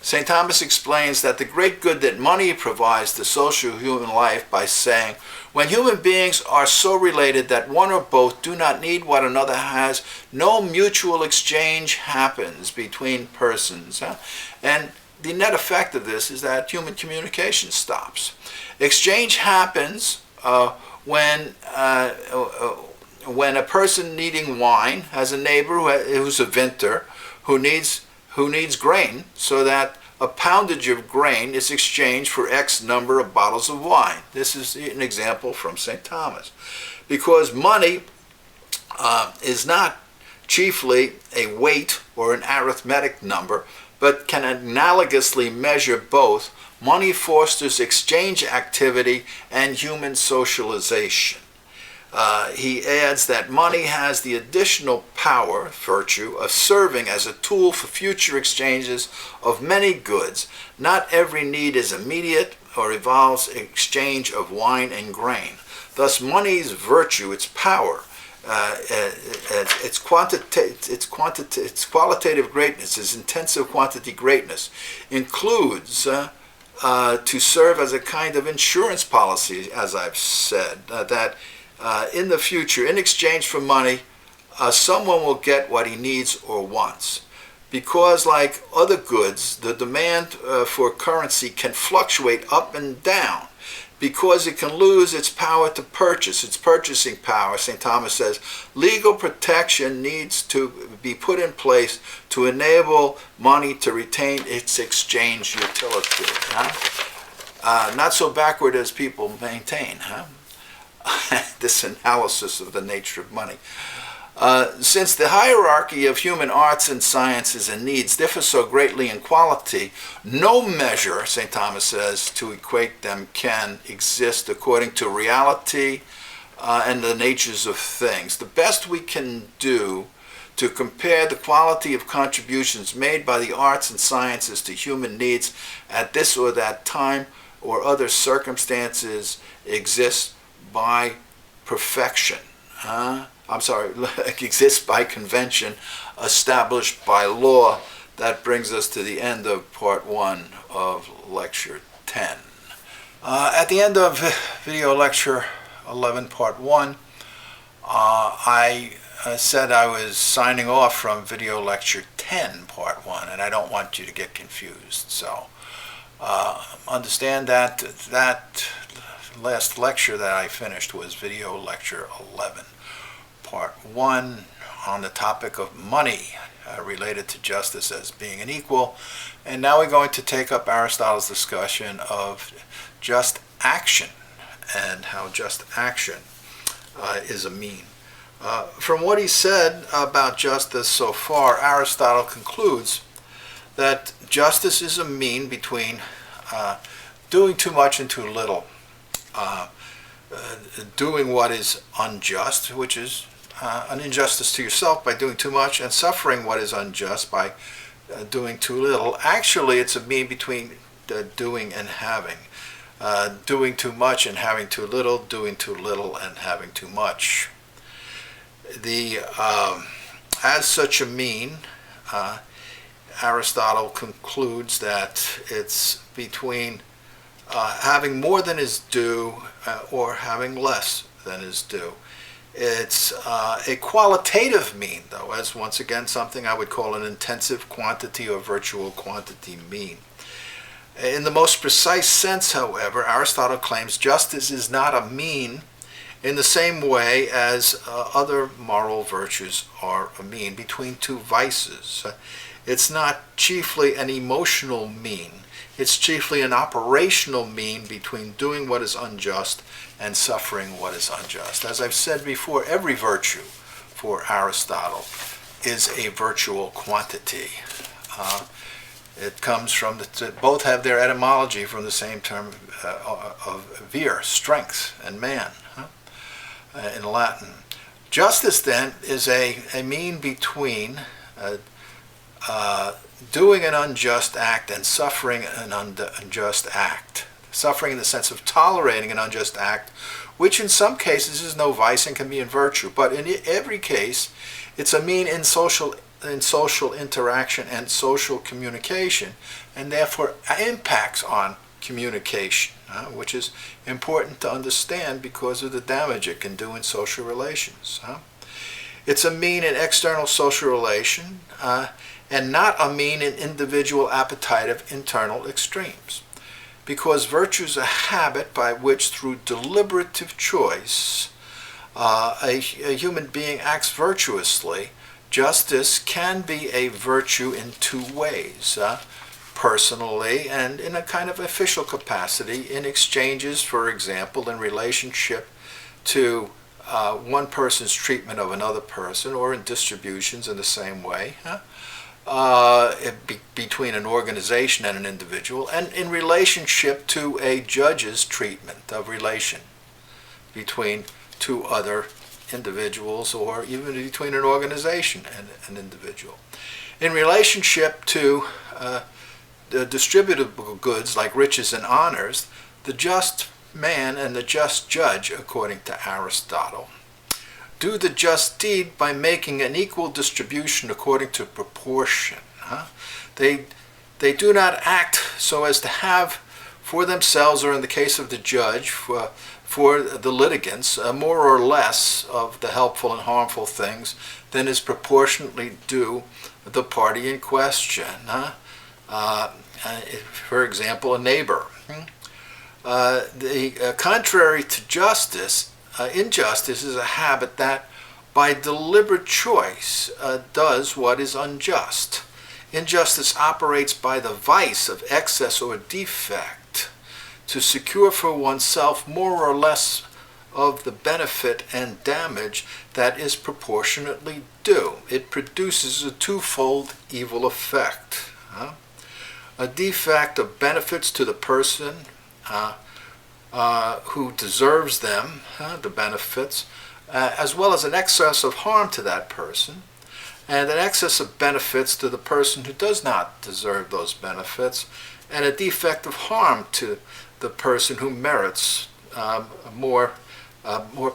St. Thomas explains that the great good that money provides to social human life by saying, when human beings are so related that one or both do not need what another has, no mutual exchange happens between persons. And the net effect of this is that human communication stops. Exchange happens when a person needing wine has a neighbor who's a vintner who needs grain, so that a poundage of grain is exchanged for X number of bottles of wine. This is an example from St. Thomas. Because money is not chiefly a weight or an arithmetic number, but can analogously measure both, money fosters exchange activity and human socialization. He adds that money has the additional power, virtue, of serving as a tool for future exchanges of many goods. Not every need is immediate or involves exchange of wine and grain. Thus, money's virtue, its power, its qualitative greatness, its intensive quantity greatness, includes to serve as a kind of insurance policy, as I've said, that in the future, in exchange for money, someone will get what he needs or wants. Because like other goods, the demand for currency can fluctuate up and down. Because it can lose its power to purchase, its purchasing power, St. Thomas says, legal protection needs to be put in place to enable money to retain its exchange utility. Not so backward as people maintain, this analysis of the nature of money. Since the hierarchy of human arts and sciences and needs differ so greatly in quality, no measure, St. Thomas says, to equate them can exist according to reality and the natures of things. The best we can do to compare the quality of contributions made by the arts and sciences to human needs at this or that time or other circumstances exists by perfection. Exists by convention established by law. That brings us to the end of part 1 of lecture 10. At the end of video lecture 11, part 1, I said I was signing off from video lecture 10, part 1, and I don't want you to get confused. So understand that last lecture that I finished was video lecture 11, part 1, on the topic of money related to justice as being an equal. And now we're going to take up Aristotle's discussion of just action and how just action is a mean. From what he said about justice so far, Aristotle concludes that justice is a mean between doing too much and too little. Doing what is unjust, which is an injustice to yourself by doing too much, and suffering what is unjust by doing too little. Actually, it's a mean between doing and having. Doing too much and having too little, doing too little and having too much. As such a mean, Aristotle concludes that it's between having more than is due or having less than is due. It's a qualitative mean, though, as once again something I would call an intensive quantity or virtual quantity mean. In the most precise sense, however, Aristotle claims justice is not a mean in the same way as other moral virtues are a mean between two vices. It's not chiefly an emotional mean. It's chiefly an operational mean between doing what is unjust and suffering what is unjust. As I've said before, every virtue for Aristotle is a virtual quantity. It comes from, both have their etymology from the same term of vir, strength, and man, in Latin. Justice, then, is a mean between doing an unjust act and suffering an unjust act. Suffering in the sense of tolerating an unjust act, which in some cases is no vice and can be in virtue. But in every case, it's a mean in social interaction and social communication, and therefore impacts on communication, which is important to understand because of the damage it can do in social relations. It's a mean in external social relation, and not a mean in individual appetitive internal extremes. Because virtue is a habit by which, through deliberative choice, a human being acts virtuously. Justice can be a virtue in two ways, personally and in a kind of official capacity, in exchanges, for example, in relationship to one person's treatment of another person, or in distributions in the same way, between an organization and an individual, and in relationship to a judge's treatment of relation between two other individuals, or even between an organization and an individual. In relationship to the distributable goods like riches and honors, the just man and the just judge, according to Aristotle, do the just deed by making an equal distribution according to proportion. They do not act so as to have for themselves, or in the case of the judge, for the litigants, more or less of the helpful and harmful things than is proportionately due the party in question. For example, a neighbor. Contrary to justice, injustice is a habit that, by deliberate choice, does what is unjust. Injustice operates by the vice of excess or defect to secure for oneself more or less of the benefit and damage that is proportionately due. It produces a twofold evil effect. A defect of benefits to the person who deserves them, the benefits, as well as an excess of harm to that person, and an excess of benefits to the person who does not deserve those benefits, and a defect of harm to the person who merits more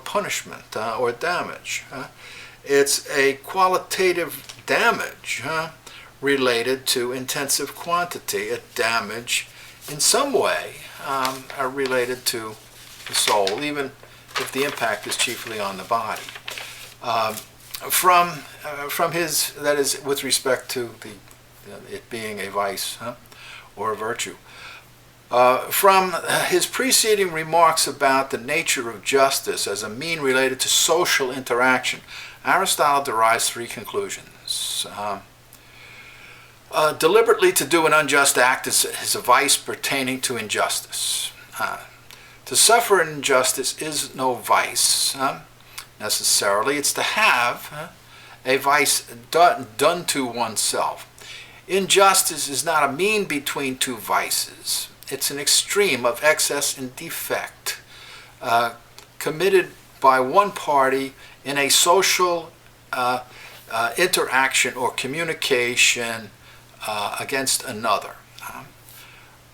punishment or damage. It's a qualitative damage related to intensive quantity, a damage in some way are related to the soul, even if the impact is chiefly on the body. From his, that is, with respect to it being a vice or a virtue. From his preceding remarks about the nature of justice as a mean related to social interaction, Aristotle derives three conclusions. Deliberately to do an unjust act is a vice pertaining to injustice. To suffer an injustice is no vice, necessarily. It's to have a vice done to oneself. Injustice is not a mean between two vices. It's an extreme of excess and defect committed by one party in a social interaction or communication against another.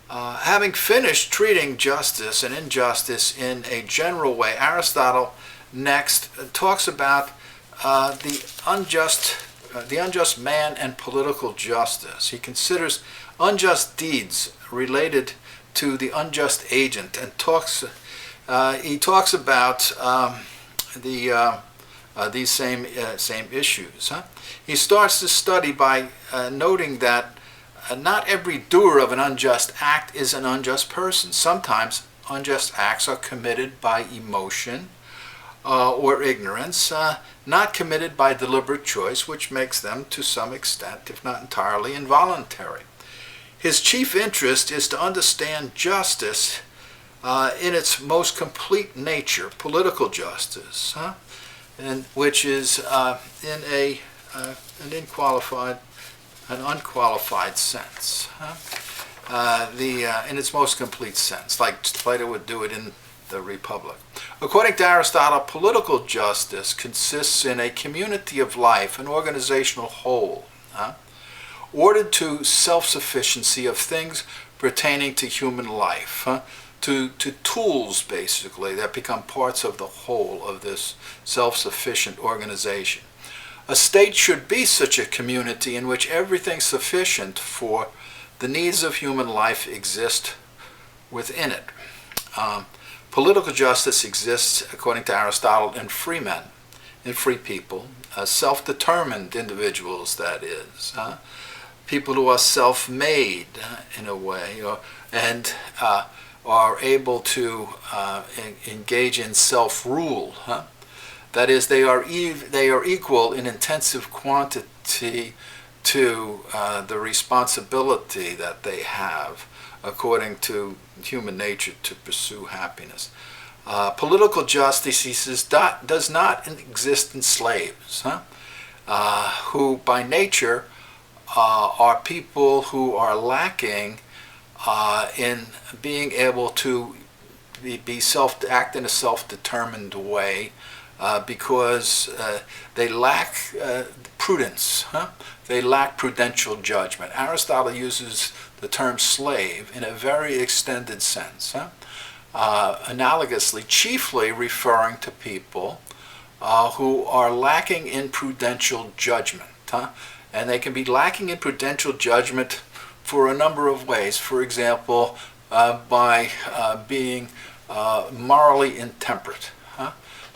Having finished treating justice and injustice in a general way, Aristotle next talks about the unjust man and political justice. He considers unjust deeds related to the unjust agent, and he talks about these same issues. He starts the study by noting that not every doer of an unjust act is an unjust person. Sometimes unjust acts are committed by emotion or ignorance, not committed by deliberate choice, which makes them to some extent, if not entirely, involuntary. His chief interest is to understand justice in its most complete nature, political justice, and which is in an unqualified sense, in its most complete sense, like Plato would do it in the Republic. According to Aristotle, political justice consists in a community of life, an organizational whole, ordered to self-sufficiency of things pertaining to human life, to tools, basically, that become parts of the whole of this self-sufficient organization. A state should be such a community in which everything sufficient for the needs of human life exist within it. Political justice exists, according to Aristotle, in free men, in free people, self-determined individuals, that is, people who are self-made in a way, and are able to engage in self-rule. That is, they are equal in intensive quantity to the responsibility that they have, according to human nature, to pursue happiness. Political justice, he says, does not exist in slaves, who by nature are people who are lacking in being able to act in a self-determined way, because they lack prudence. They lack prudential judgment. Aristotle uses the term slave in a very extended sense, analogously, chiefly referring to people who are lacking in prudential judgment. And they can be lacking in prudential judgment for a number of ways. For example, by being morally intemperate.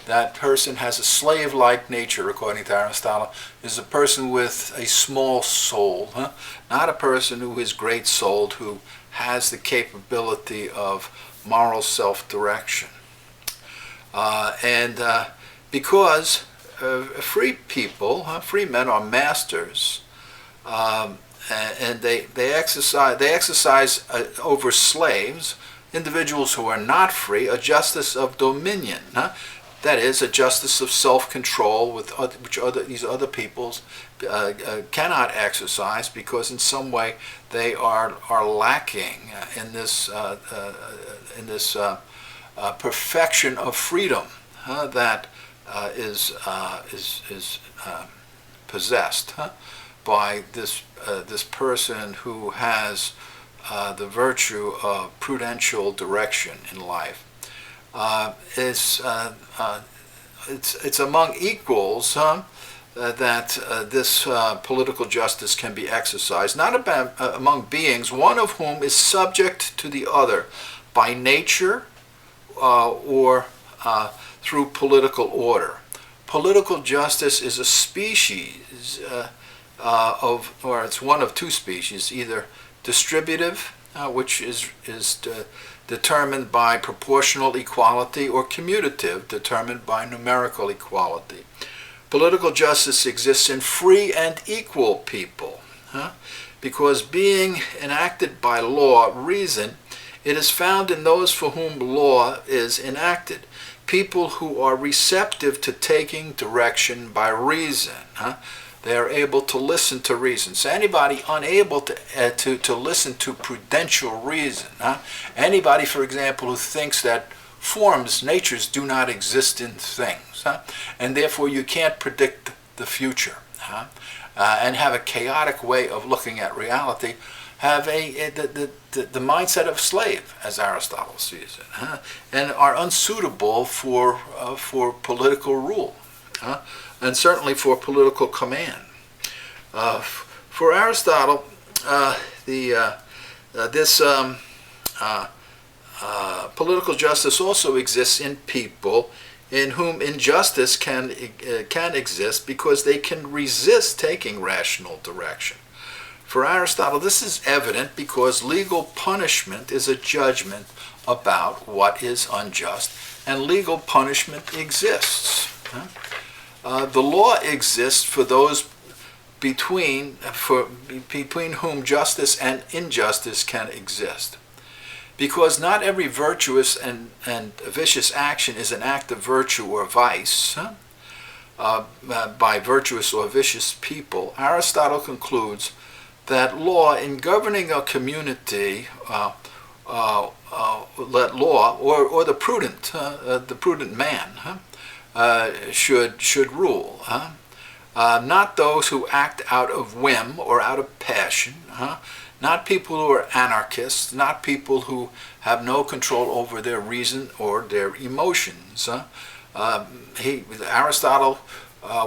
That person has a slave-like nature, according to Aristotle, is a person with a small soul, not a person who is great-souled, who has the capability of moral self-direction. Because free people, free men are masters, and they exercise over slaves, individuals who are not free, a justice of dominion. That is, a justice of self-control which these other peoples cannot exercise, because in some way they are lacking in this perfection of freedom that is possessed by this person who has the virtue of prudential direction in life. It's among equals that this political justice can be exercised, not among beings, one of whom is subject to the other by nature or through political order. Political justice is a species or it's one of two species, either distributive, which is determined by proportional equality, or commutative, determined by numerical equality. Political justice exists in free and equal people, because being enacted by law, reason, it is found in those for whom law is enacted, people who are receptive to taking direction by reason. They are able to listen to reason. So anybody unable to listen to prudential reason, anybody, for example, who thinks that forms, natures, do not exist in things, and therefore you can't predict the future, and have a chaotic way of looking at reality, have the mindset of slave, as Aristotle sees it, and are unsuitable for political rule, and certainly for political command. For Aristotle, this political justice also exists in people in whom injustice can exist because they can resist taking rational direction. For Aristotle, this is evident because legal punishment is a judgment about what is unjust, and legal punishment exists. The law exists for those between whom justice and injustice can exist. Because not every virtuous and vicious action is an act of virtue or vice by virtuous or vicious people, Aristotle concludes that law in governing a community, let law or the prudent man should rule. Not those who act out of whim or out of passion. Not people who are anarchists, not people who have no control over their reason or their emotions. Aristotle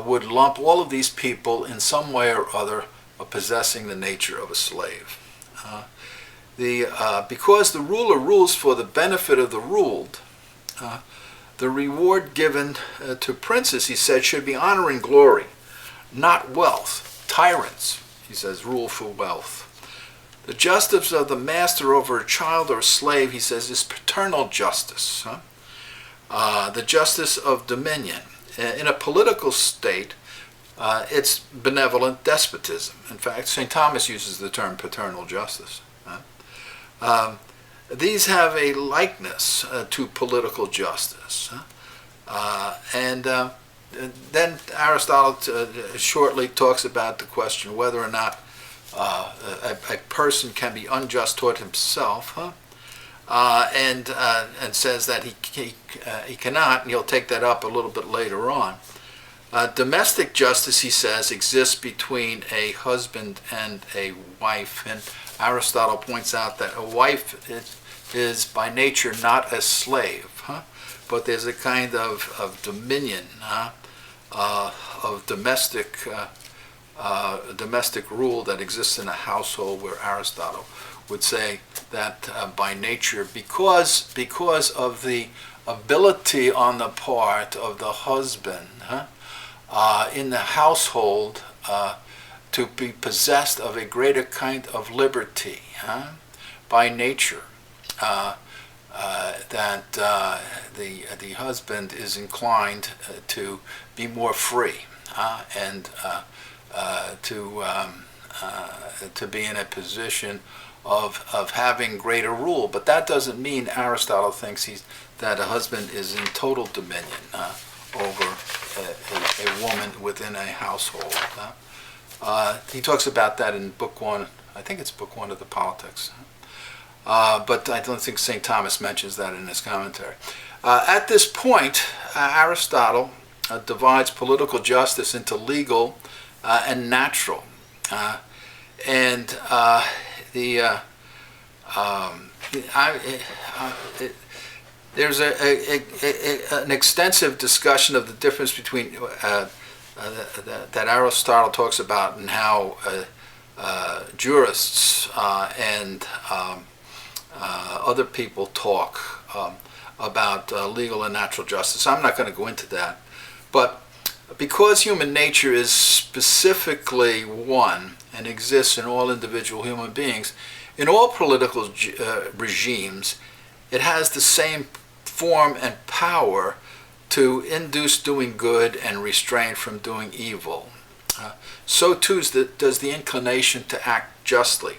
would lump all of these people in some way or other of possessing the nature of a slave. Because the ruler rules for the benefit of the ruled, the reward given to princes, he said, should be honor and glory, not wealth. Tyrants, he says, rule for wealth. The justice of the master over a child or a slave, he says, is paternal justice. The justice of dominion. In a political state, it's benevolent despotism. In fact, St. Thomas uses the term paternal justice. These have a likeness to political justice. And then Aristotle shortly talks about the question whether or not a person can be unjust toward himself, and says that he cannot, and he'll take that up a little bit later on. Domestic justice, he says, exists between a husband and a wife, and Aristotle points out that a wife is by nature not a slave, but there's a kind of dominion, of domestic rule that exists in a household, where Aristotle would say that by nature, because of the ability on the part of the husband in the household to be possessed of a greater kind of liberty by nature, that the husband is inclined to be more free and to be in a position of having greater rule. But that doesn't mean Aristotle thinks that a husband is in total dominion over a woman within a household. He talks about that in Book 1, I think it's Book 1 of the Politics. But I don't think St. Thomas mentions that in his commentary. At this point, Aristotle divides political justice into legal and natural. There's an extensive discussion of the difference between that Aristotle talks about, and how jurists and other people talk about legal and natural justice. I'm not going to go into that, but because human nature is specifically one and exists in all individual human beings, in all political regimes, it has the same form and power to induce doing good and restrain from doing evil. So too does the inclination to act justly.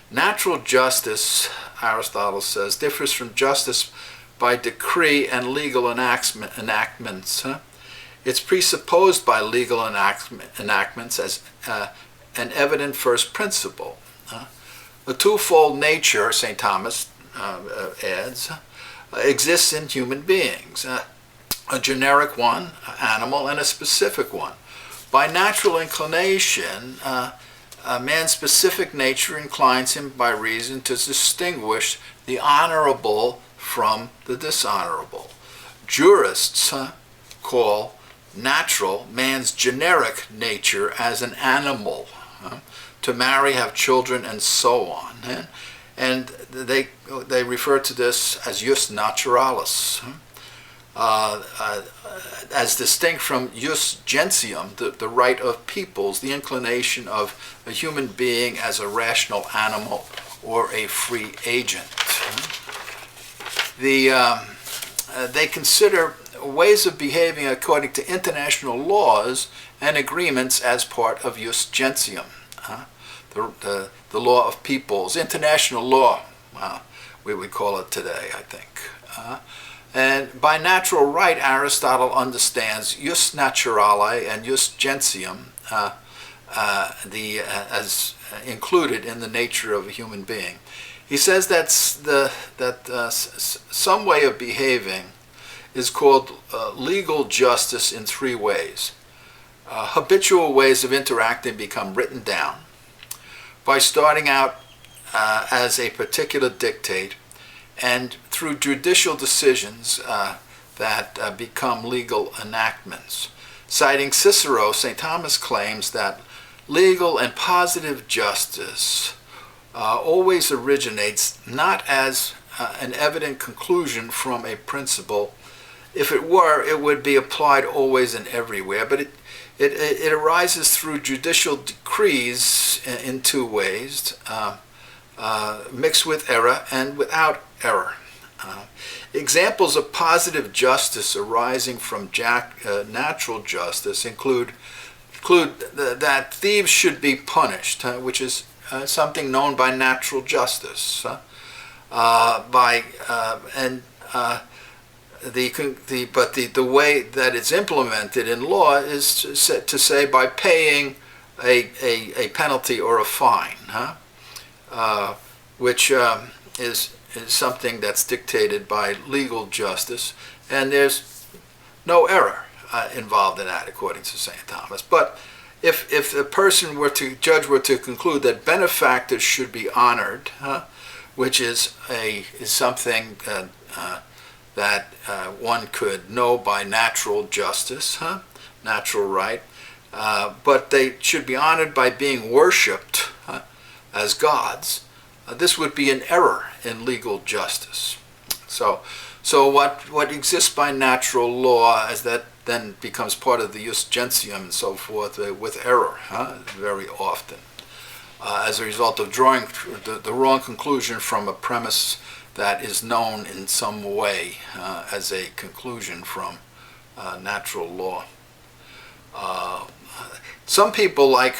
Natural justice, Aristotle says, differs from justice by decree and legal enactments. It's presupposed by legal enactments as an evident first principle. A twofold nature, St. Thomas adds, exists in human beings. A generic one, animal, and a specific one. By natural inclination, a man's specific nature inclines him by reason to distinguish the honorable from the dishonorable. Jurists call natural man's generic nature as an animal, to marry, have children, and so on. And they refer to this as jus naturalis, as distinct from jus gentium, the right of peoples, the inclination of a human being as a rational animal or a free agent. They consider ways of behaving according to international laws and agreements as part of jus gentium, the law of peoples, international law, we would call it today, I think. And by natural right, Aristotle understands jus naturale and jus gentium as included in the nature of a human being. He says that some way of behaving is called legal justice in three ways. Habitual ways of interacting become written down by starting out as a particular dictate, and through judicial decisions that become legal enactments. Citing Cicero, St. Thomas claims that legal and positive justice always originates not as an evident conclusion from a principle. If it were, it would be applied always and everywhere, but it arises through judicial decrees in two ways, mixed with error and without error. Examples of positive justice arising from natural justice include that thieves should be punished, which is something known by natural justice. But the way that it's implemented in law is to say by paying a penalty or a fine, which is something that's dictated by legal justice, and there's no error involved in that, according to St. Thomas. But if the judge were to conclude that benefactors should be honored, which is something that one could know by natural justice, natural right, but they should be honored by being worshipped as gods, this would be an error in legal justice. So what exists by natural law as that then becomes part of the jus gentium and so forth with error, very often, as a result of drawing the wrong conclusion from a premise that is known in some way as a conclusion from natural law. Some people, like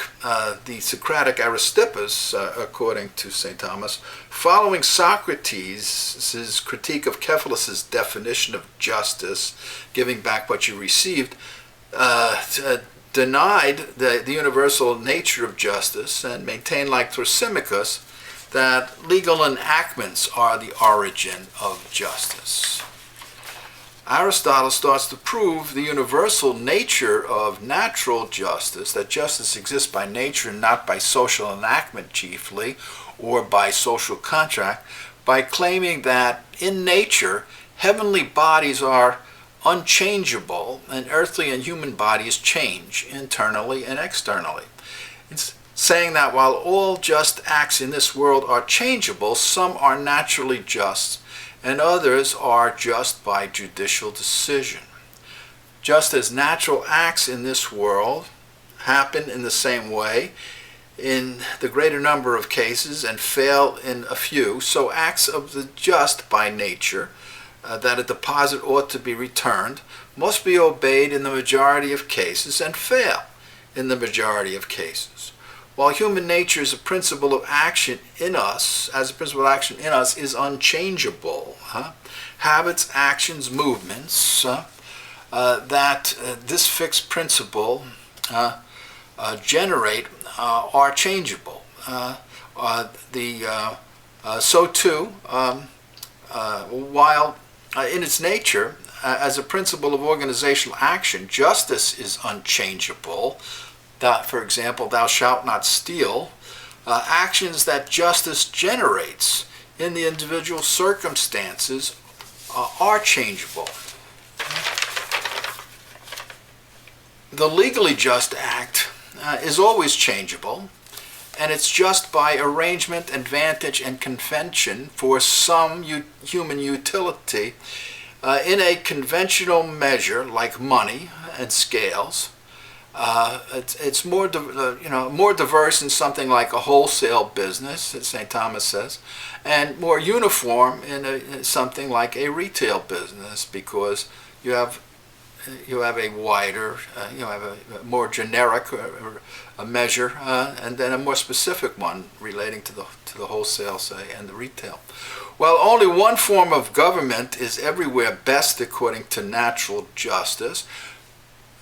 the Socratic Aristippus, according to St. Thomas, following Socrates' critique of Cephalus's definition of justice, giving back what you received, denied the universal nature of justice and maintained, like Thrasymachus, that legal enactments are the origin of justice. Aristotle starts to prove the universal nature of natural justice, that justice exists by nature and not by social enactment chiefly, or by social contract, by claiming that in nature, heavenly bodies are unchangeable and earthly and human bodies change internally and externally. It's saying that while all just acts in this world are changeable, some are naturally just, and others are just by judicial decision. Just as natural acts in this world happen in the same way in the greater number of cases and fail in a few, so acts of the just by nature, that a deposit ought to be returned, must be obeyed in the majority of cases and fail in the majority of cases. While human nature is a principle of action in us, is unchangeable. Habits, actions, movements, that this fixed principle generate are changeable. So too, while in its nature, as a principle of organizational action, justice is unchangeable. For example, thou shalt not steal. Actions that justice generates in the individual circumstances are changeable. The legally just act is always changeable, and it's just by arrangement, advantage, and convention for some human utility in a conventional measure like money and scales. It's more more diverse in something like a wholesale business, as St. Thomas says, and more uniform in something like a retail business, because you have a wider, you have a more generic a measure, and then a more specific one relating to the wholesale, say, and the retail. Well, only one form of government is everywhere best according to natural justice.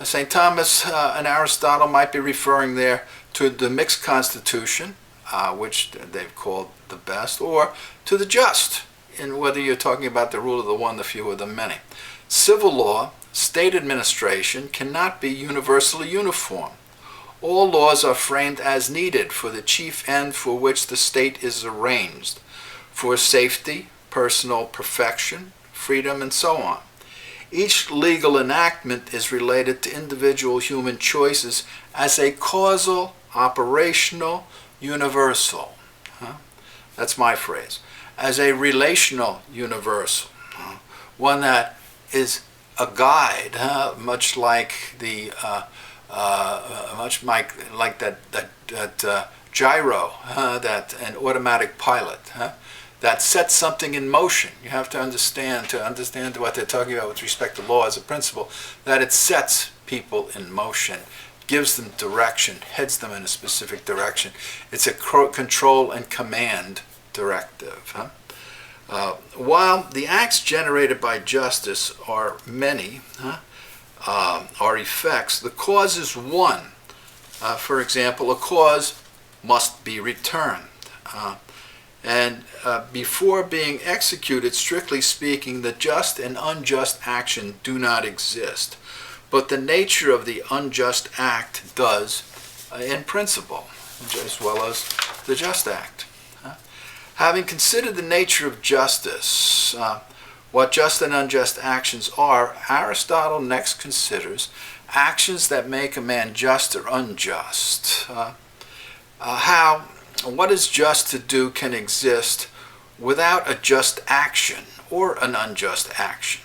St. Thomas and Aristotle might be referring there to the mixed constitution, which they've called the best, or to the just, in whether you're talking about the rule of the one, the few, or the many. Civil law, state administration cannot be universally uniform. All laws are framed as needed for the chief end for which the state is arranged, for safety, personal perfection, freedom, and so on. Each legal enactment is related to individual human choices as a causal, operational, universal. That's my phrase. As a relational universal. One that is a guide, much like the like that gyro, that an automatic pilot, that sets something in motion. You have to understand what they're talking about with respect to law as a principle, that it sets people in motion, gives them direction, heads them in a specific direction. It's a control and command directive. While the acts generated by justice are many, are effects, the cause is one. For example, a cause must be returned. And before being executed, strictly speaking, the just and unjust action do not exist. But the nature of the unjust act does in principle, as well as the just act. Having considered the nature of justice, what just and unjust actions are, Aristotle next considers actions that make a man just or unjust. How what is just to do can exist without a just action or an unjust action.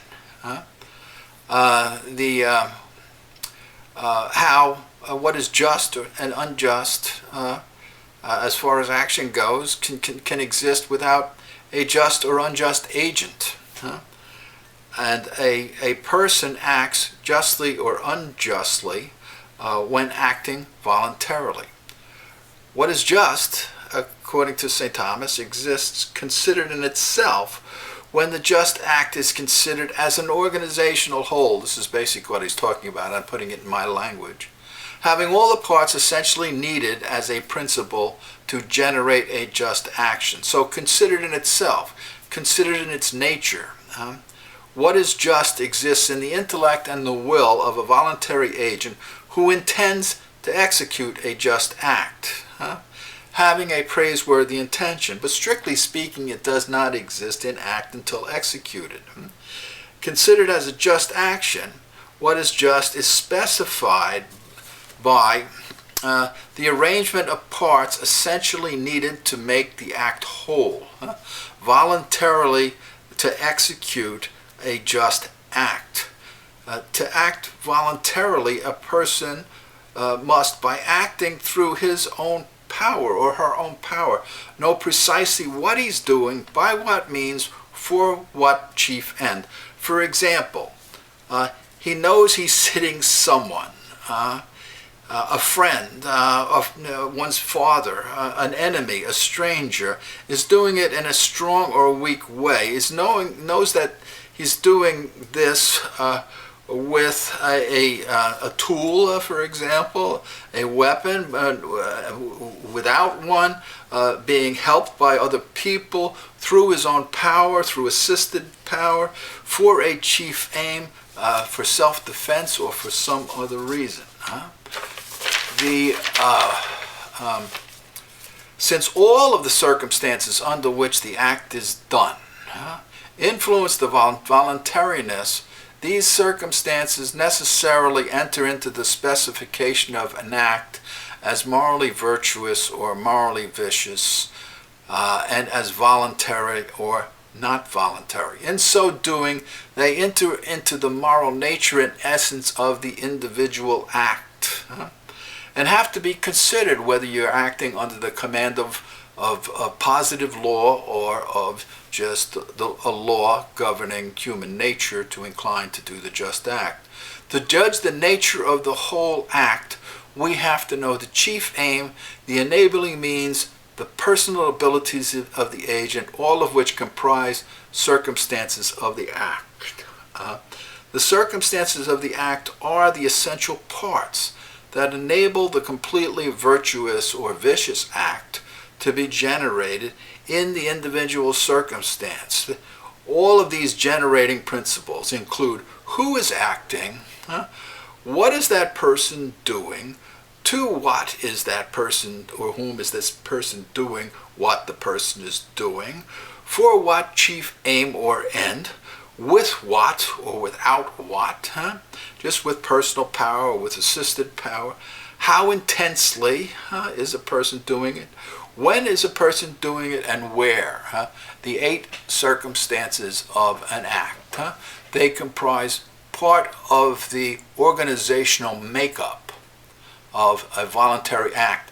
How what is just and unjust as far as action goes can exist without a just or unjust agent. And a person acts justly or unjustly when acting voluntarily. What is just, according to St. Thomas, exists considered in itself when the just act is considered as an organizational whole. This is basically what he's talking about. I'm putting it in my language. Having all the parts essentially needed as a principle to generate a just action. So considered in itself, considered in its nature. What is just exists in the intellect and the will of a voluntary agent who intends to execute a just act, having a praiseworthy intention. But strictly speaking, it does not exist in act until executed. Considered as a just action, what is just is specified by the arrangement of parts essentially needed to make the act whole, voluntarily to execute a just act. To act voluntarily, a person must, by acting through his own power or her own power, know precisely what he's doing, by what means, for what chief end. For example, he knows he's sitting someone, a friend of one's father, an enemy, a stranger, is doing it in a strong or weak way, knows that he's doing this with a tool, for example, a weapon, without one, being helped by other people through his own power, through assisted power, for a chief aim, for self-defense, or for some other reason. Since all of the circumstances under which the act is done influence the voluntariness, these circumstances necessarily enter into the specification of an act as morally virtuous or morally vicious, and as voluntary or not voluntary. In so doing, they enter into the moral nature and essence of the individual act, and have to be considered whether you're acting under the command of positive law or of just a law governing human nature to incline to do the just act. To judge the nature of the whole act, we have to know the chief aim, the enabling means, the personal abilities of the agent, all of which comprise circumstances of the act. The circumstances of the act are the essential parts that enable the completely virtuous or vicious act to be generated in the individual circumstance. All of these generating principles include who is acting, what is that person doing, to what is that person or whom is this person doing what the person is doing, for what chief aim or end, with what or without what, just with personal power or with assisted power, how intensely is a person doing it, when is a person doing it, and where. The 8 circumstances of an act. They comprise part of the organizational makeup of a voluntary act.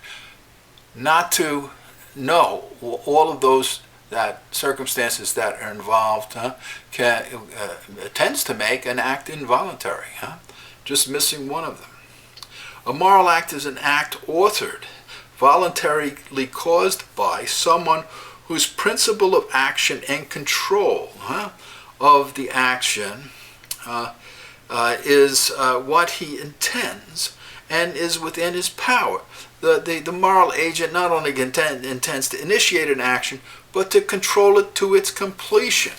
Not to know all of those circumstances that are involved tends to make an act involuntary, just missing one of them. A moral act is an act authored, voluntarily caused by someone whose principle of action and control of the action is what he intends and is within his power. The moral agent not only intends to initiate an action, but to control it to its completion.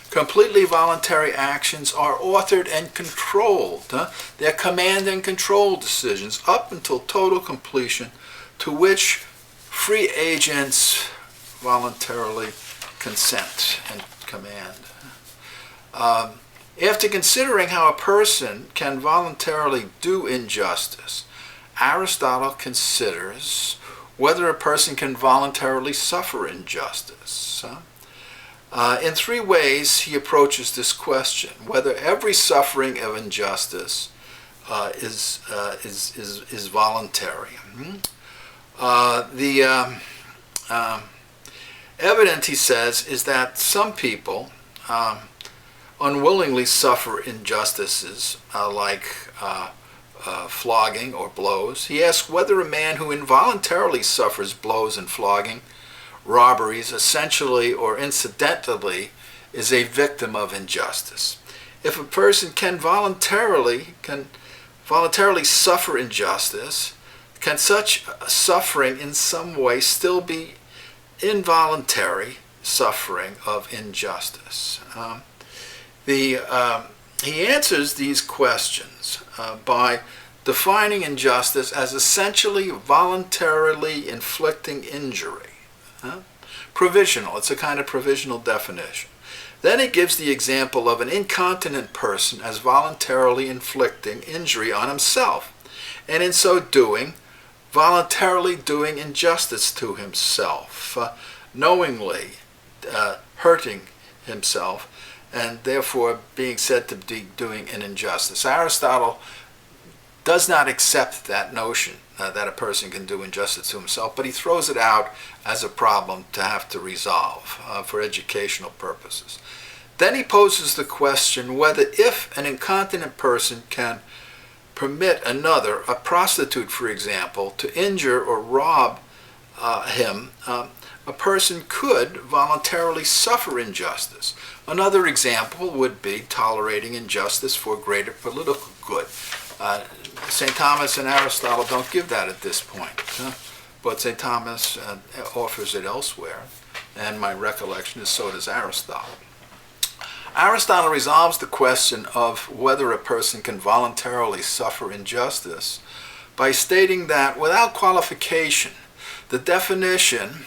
Completely voluntary actions are authored and controlled. They're command and control decisions up until total completion, to which free agents voluntarily consent and command. After considering how a person can voluntarily do injustice, Aristotle considers whether a person can voluntarily suffer injustice. In 3 ways he approaches this question: whether every suffering of injustice is voluntary. The evident, he says, is that some people unwillingly suffer injustices like flogging or blows. He asks whether a man who involuntarily suffers blows and flogging, robberies, essentially or incidentally, is a victim of injustice. If a person can voluntarily suffer injustice, can such suffering in some way still be involuntary suffering of injustice? He answers these questions by defining injustice as essentially voluntarily inflicting injury. Provisional, it's a kind of provisional definition. Then he gives the example of an incontinent person as voluntarily inflicting injury on himself, and in so doing, voluntarily doing injustice to himself, knowingly hurting himself, and therefore being said to be doing an injustice. Aristotle does not accept that notion that a person can do injustice to himself, but he throws it out as a problem to have to resolve for educational purposes. Then he poses the question whether if an incontinent person can permit another, a prostitute for example, to injure or rob him, a person could voluntarily suffer injustice. Another example would be tolerating injustice for greater political good. St. Thomas and Aristotle don't give that at this point, but St. Thomas offers it elsewhere and my recollection is so does Aristotle. Aristotle resolves the question of whether a person can voluntarily suffer injustice by stating that without qualification, the definition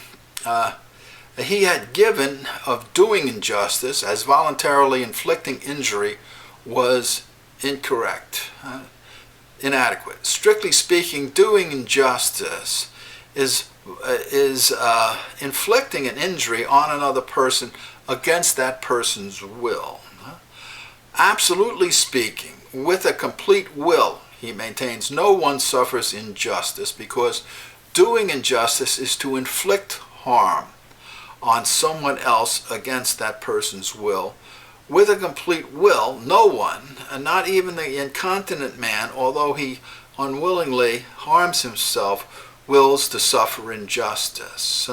he had given of doing injustice as voluntarily inflicting injury was incorrect, inadequate. Strictly speaking, doing injustice is inflicting an injury on another person against that person's will. Absolutely speaking, with a complete will, he maintains, no one suffers injustice because doing injustice is to inflict harm on someone else against that person's will. With a complete will, no one, and not even the incontinent man, although he unwillingly harms himself, wills to suffer injustice.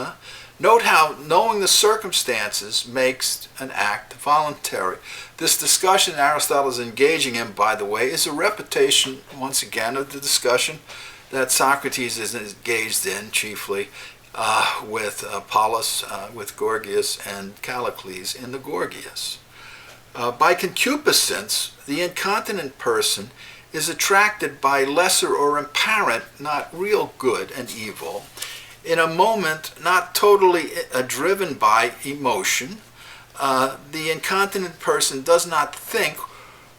Note how knowing the circumstances makes an act voluntary. This discussion Aristotle is engaging in, by the way, is a repetition, once again, of the discussion that Socrates is engaged in, chiefly with Polus, with Gorgias, and Callicles in the Gorgias. By concupiscence, the incontinent person is attracted by lesser or apparent, not real good and evil, in a moment not totally driven by emotion. The incontinent person does not think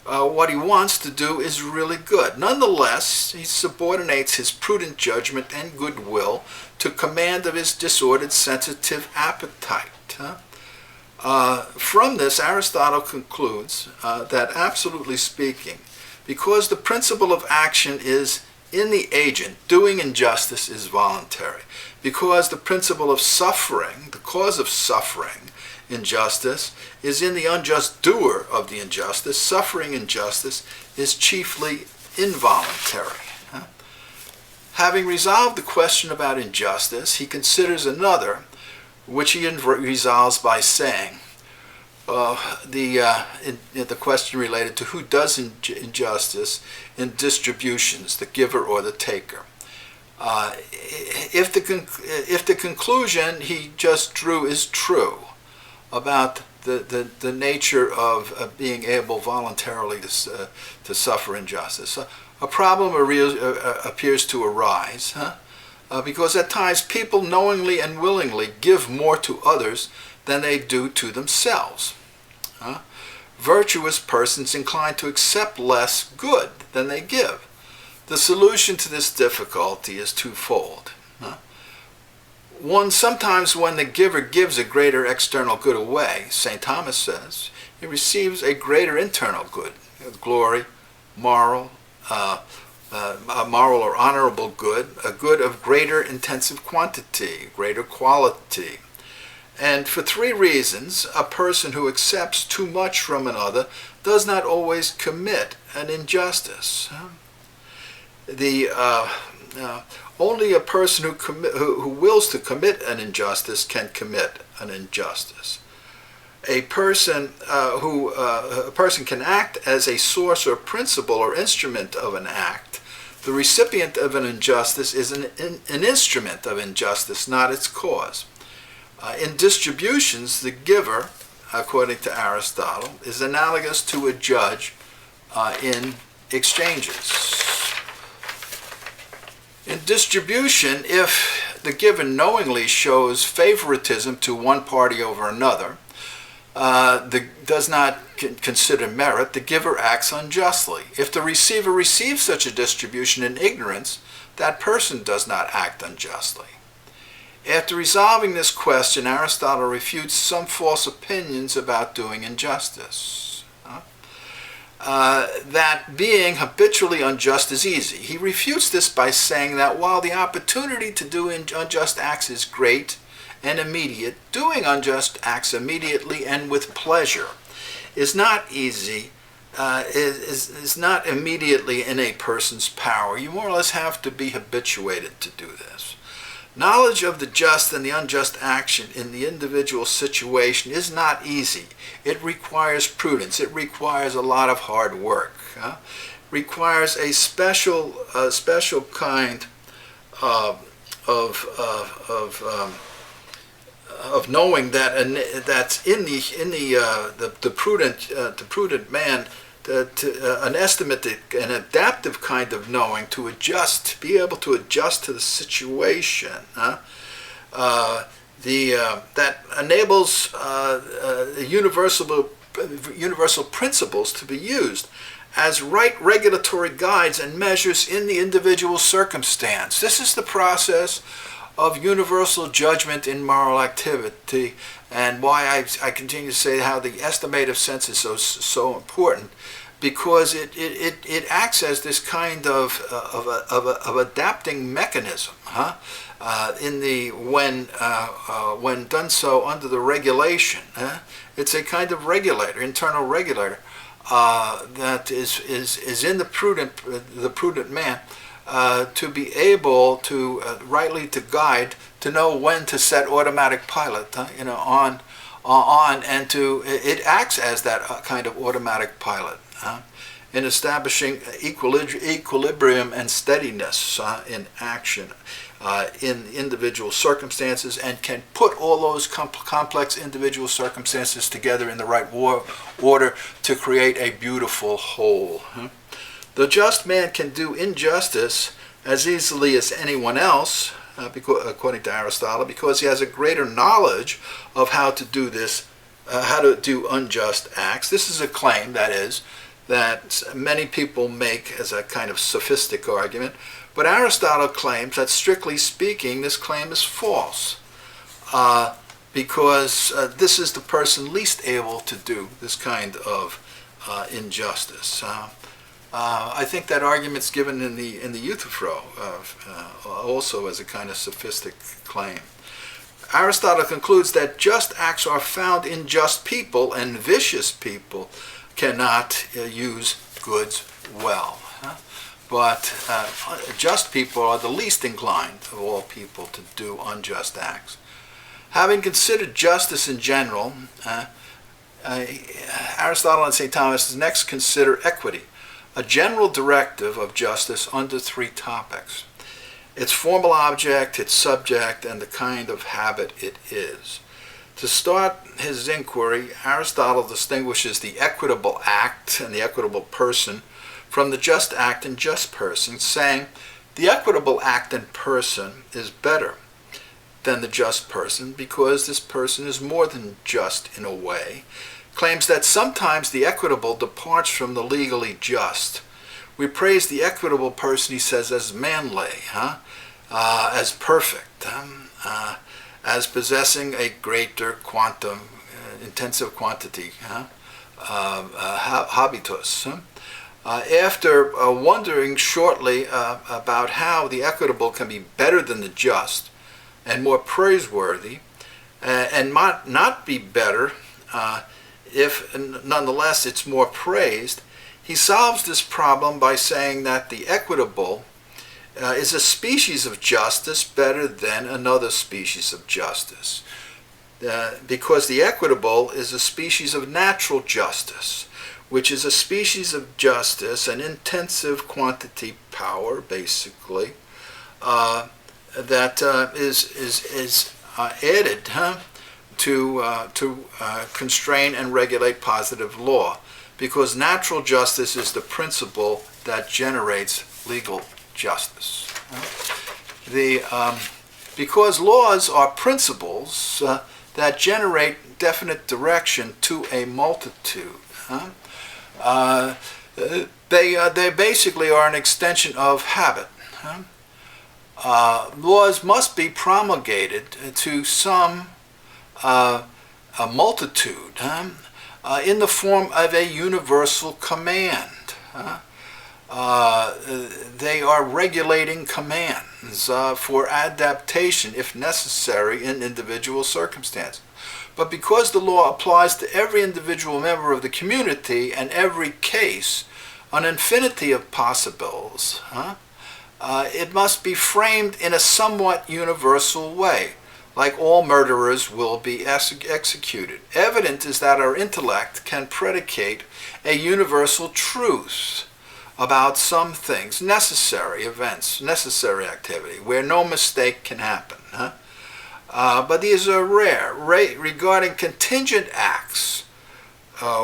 what he wants to do is really good. Nonetheless, he subordinates his prudent judgment and goodwill to command of his disordered sensitive appetite. From this, Aristotle concludes that, absolutely speaking, because the principle of action is in the agent, doing injustice is voluntary. Because the principle of suffering, the cause of suffering, injustice, is in the unjust doer of the injustice, suffering injustice is chiefly involuntary. Having resolved the question about injustice, he considers another, which he resolves by saying, the question related to who does injustice in distributions, the giver or the taker. If the conclusion he just drew is true about the nature of being able voluntarily to suffer injustice, a problem appears to arise, because at times people knowingly and willingly give more to others than they do to themselves. Virtuous persons inclined to accept less good than they give. The solution to this difficulty is twofold. One, sometimes when the giver gives a greater external good away, St. Thomas says, he receives a greater internal good, glory, moral or honorable good, a good of greater intensive quantity, greater quality. And for three reasons, a person who accepts too much from another does not always commit an injustice. Only a person who wills to commit an injustice can commit an injustice. A person can act as a source or principle or instrument of an act. The recipient of an injustice is an instrument of injustice, not its cause. In distributions, the giver, according to Aristotle, is analogous to a judge in exchanges. In distribution, if the giver knowingly shows favoritism to one party over another, does not consider merit, the giver acts unjustly. If the receiver receives such a distribution in ignorance, that person does not act unjustly. After resolving this question, Aristotle refutes some false opinions about doing injustice. That being habitually unjust is easy. He refutes this by saying that while the opportunity to do unjust acts is great and immediate, doing unjust acts immediately and with pleasure is not easy, is not immediately in a person's power. You more or less have to be habituated to do this. Knowledge of the just and the unjust action in the individual situation is not easy. It requires prudence. It requires a lot of hard work. Requires a special kind of knowing that that's in the prudent man, an estimative, an adaptive kind of knowing to adjust, to be able to adjust to the situation. That enables universal principles to be used as right regulatory guides and measures in the individual circumstance. This is the process of universal judgment in moral activity, and why I continue to say how the estimative sense is so important, because it acts as this kind of adapting mechanism, when done so under the regulation. It's a kind of regulator, internal regulator, that is in the prudent man, to be able to rightly to guide, to know when to set automatic pilot, on, and it acts as that kind of automatic pilot in establishing equilibrium and steadiness in action in individual circumstances, and can put all those complex individual circumstances together in the right order to create a beautiful whole. The just man can do injustice as easily as anyone else, according to Aristotle, because he has a greater knowledge of how to do this, how to do unjust acts. This is a claim, that many people make as a kind of sophistic argument, but Aristotle claims that, strictly speaking, this claim is false, because this is the person least able to do this kind of injustice. I think that argument's given in the Euthyphro, also as a kind of sophistic claim. Aristotle concludes that just acts are found in just people, and vicious people cannot use goods well. But just people are the least inclined of all people to do unjust acts. Having considered justice in general, Aristotle and St. Thomas next consider equity, a general directive of justice under three topics: its formal object, its subject, and the kind of habit it is. To start his inquiry, Aristotle distinguishes the equitable act and the equitable person from the just act and just person, saying the equitable act and person is better than the just person because this person is more than just in a way. Claims that sometimes the equitable departs from the legally just. We praise the equitable person, he says, as manly, as perfect, as possessing a greater quantum, intensive quantity, habitus. After wondering shortly about how the equitable can be better than the just and more praiseworthy, and not be better if nonetheless it's more praised, he solves this problem by saying that the equitable is a species of justice better than another species of justice, because the equitable is a species of natural justice, which is a species of justice, an intensive quantity power, basically, that is added to constrain and regulate positive law, because natural justice is the principle that generates legal justice. Because laws are principles that generate definite direction to a multitude. They basically are an extension of habit. Laws must be promulgated to some a multitude in the form of a universal command. They are regulating commands for adaptation, if necessary, in individual circumstances. But because the law applies to every individual member of the community and every case, an infinity of possibles, it must be framed in a somewhat universal way, like all murderers will be executed. Evident is that our intellect can predicate a universal truth about some things, necessary events, necessary activity, where no mistake can happen. but these are rare. Regarding contingent acts,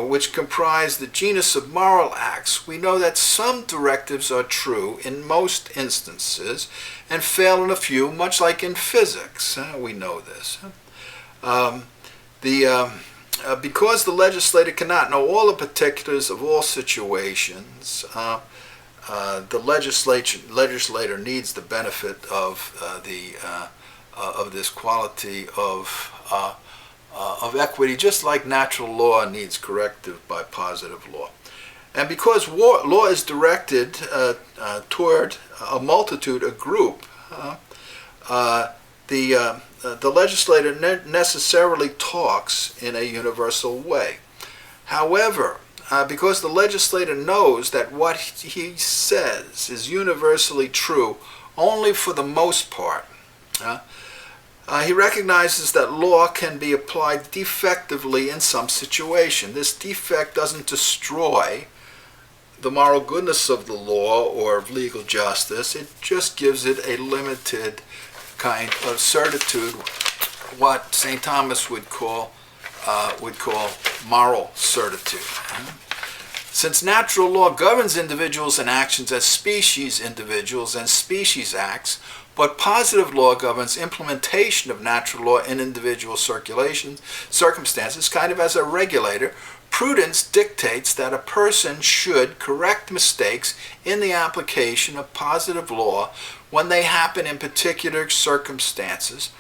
which comprise the genus of moral acts, we know that some directives are true in most instances and fail in a few, much like in physics. We know this. Because the legislator cannot know all the particulars of all situations, the legislator needs the benefit of this quality of equity, just like natural law needs corrective by positive law. And because law is directed toward a multitude, a group, the legislator necessarily talks in a universal way. However, because the legislator knows that what he says is universally true only for the most part, he recognizes that law can be applied defectively in some situation. This defect doesn't destroy the moral goodness of the law or of legal justice. It just gives it a limited kind of certitude, what St. Thomas would call moral certitude. Since natural law governs individuals and actions as species individuals and species acts, but positive law governs implementation of natural law in individual circumstances, kind of as a regulator, prudence dictates that a person should correct mistakes in the application of positive law when they happen in particular circumstances,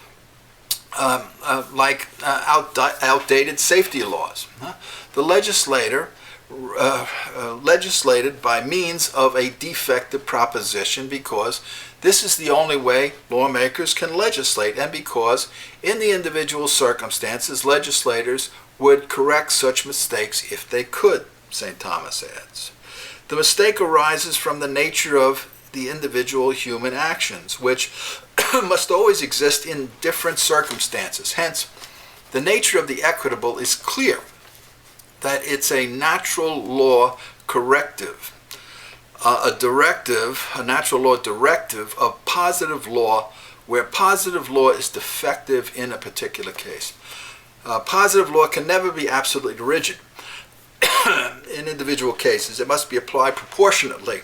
like outdated safety laws. The legislator legislated by means of a defective proposition because this is the only way lawmakers can legislate, and because in the individual circumstances legislators would correct such mistakes if they could, St. Thomas adds. The mistake arises from the nature of the individual human actions, which must always exist in different circumstances. Hence, the nature of the equitable is clear, that it's a natural law corrective, a natural law directive of positive law, where positive law is defective in a particular case. Positive law can never be absolutely rigid in individual cases. It must be applied proportionately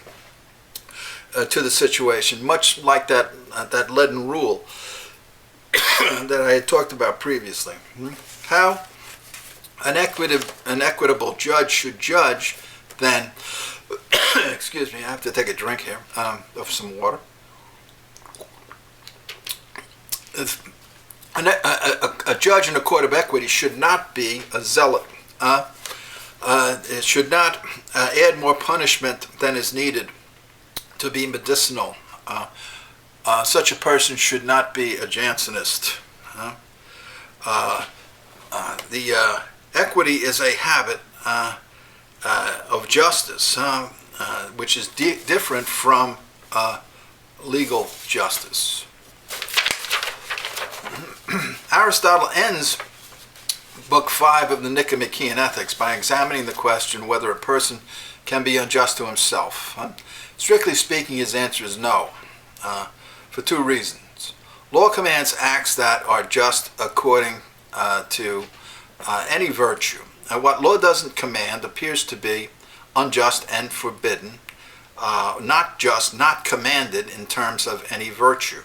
to the situation, much like that leaden rule that I had talked about previously. How an equitable judge should judge, then, excuse me, I have to take a drink here of some water. A judge in a court of equity should not be a zealot. It should not add more punishment than is needed to be medicinal. Such a person should not be a Jansenist. The equity is a habit of justice, which is different from legal justice. Aristotle ends Book 5 of the Nicomachean Ethics by examining the question whether a person can be unjust to himself. Strictly speaking, his answer is no, for two reasons. Law commands acts that are just according to any virtue. What law doesn't command appears to be unjust and forbidden, not just, not commanded in terms of any virtue.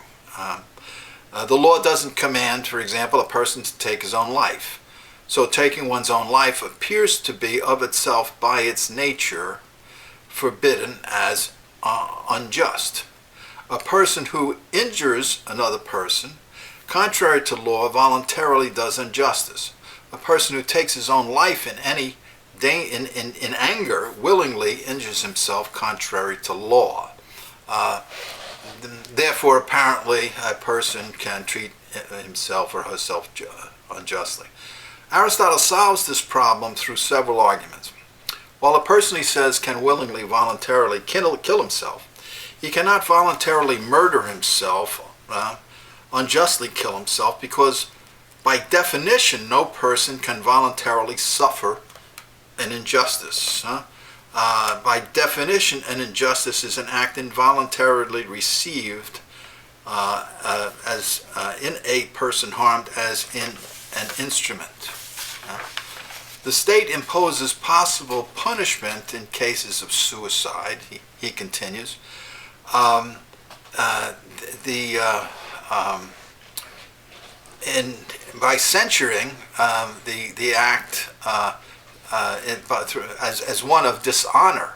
The law doesn't command, for example, a person to take his own life. So taking one's own life appears to be of itself by its nature forbidden as unjust. A person who injures another person, contrary to law, voluntarily does injustice. A person who takes his own life in anger willingly injures himself contrary to law. Therefore, apparently, a person can treat himself or herself unjustly. Aristotle solves this problem through several arguments. While a person, he says, can willingly, voluntarily kill himself, he cannot voluntarily murder himself, unjustly kill himself, because by definition, no person can voluntarily suffer an injustice. By definition, an injustice is an act involuntarily received in a person harmed as in an instrument. The state imposes possible punishment in cases of suicide, he continues. By censuring the act as one of dishonor,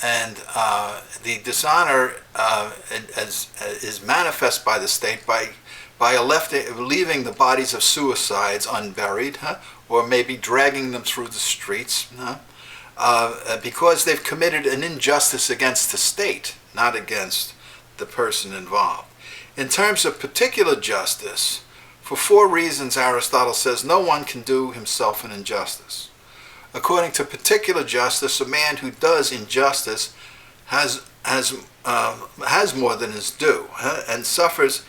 and the dishonor is manifest by the state by leaving the bodies of suicides unburied, or maybe dragging them through the streets, because they've committed an injustice against the state, not against the person involved. In terms of particular justice, for 4 reasons Aristotle says no one can do himself an injustice. According to particular justice, a man who does injustice has more than his due, and suffers.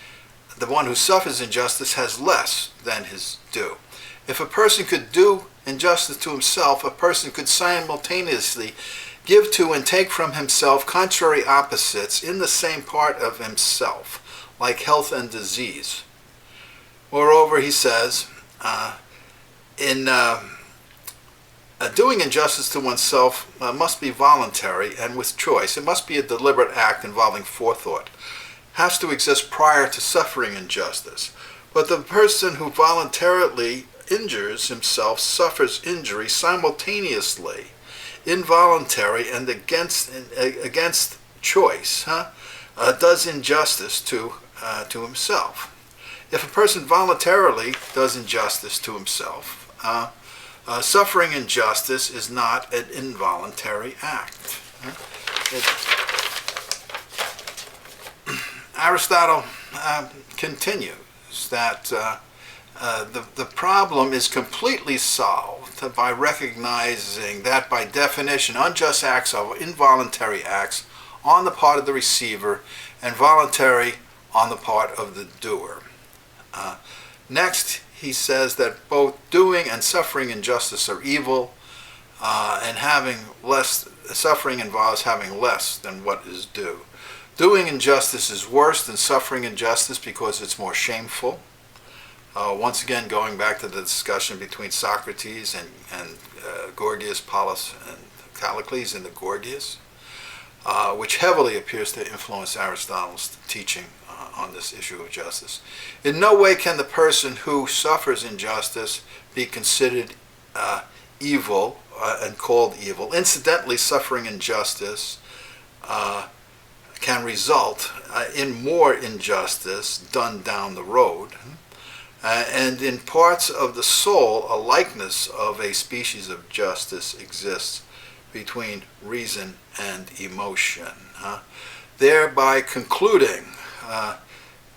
The one who suffers injustice has less than his due. If a person could do injustice to himself, a person could simultaneously give to and take from himself contrary opposites in the same part of himself, like health and disease. Moreover, he says, doing injustice to oneself must be voluntary and with choice. It must be a deliberate act involving forethought. Has to exist prior to suffering injustice. But the person who voluntarily injures himself suffers injury simultaneously, involuntary and against choice, does injustice to himself. If a person voluntarily does injustice to himself, suffering injustice is not an involuntary act. Aristotle continues that the problem is completely solved by recognizing that, by definition, unjust acts are involuntary acts on the part of the receiver and voluntary on the part of the doer. Next, he says that both doing and suffering injustice are evil, and having less suffering involves having less than what is due. Doing injustice is worse than suffering injustice because it's more shameful. Once again, going back to the discussion between Socrates and Gorgias, Polus, and Callicles in the Gorgias, which heavily appears to influence Aristotle's teaching on this issue of justice. In no way can the person who suffers injustice be considered evil and called evil. Incidentally, suffering injustice can result in more injustice done down the road, and in parts of the soul a likeness of a species of justice exists between reason and emotion, thereby concluding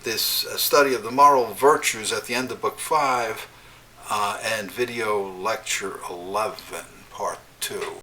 this study of the moral virtues at the end of Book 5 and video lecture 11, part 2.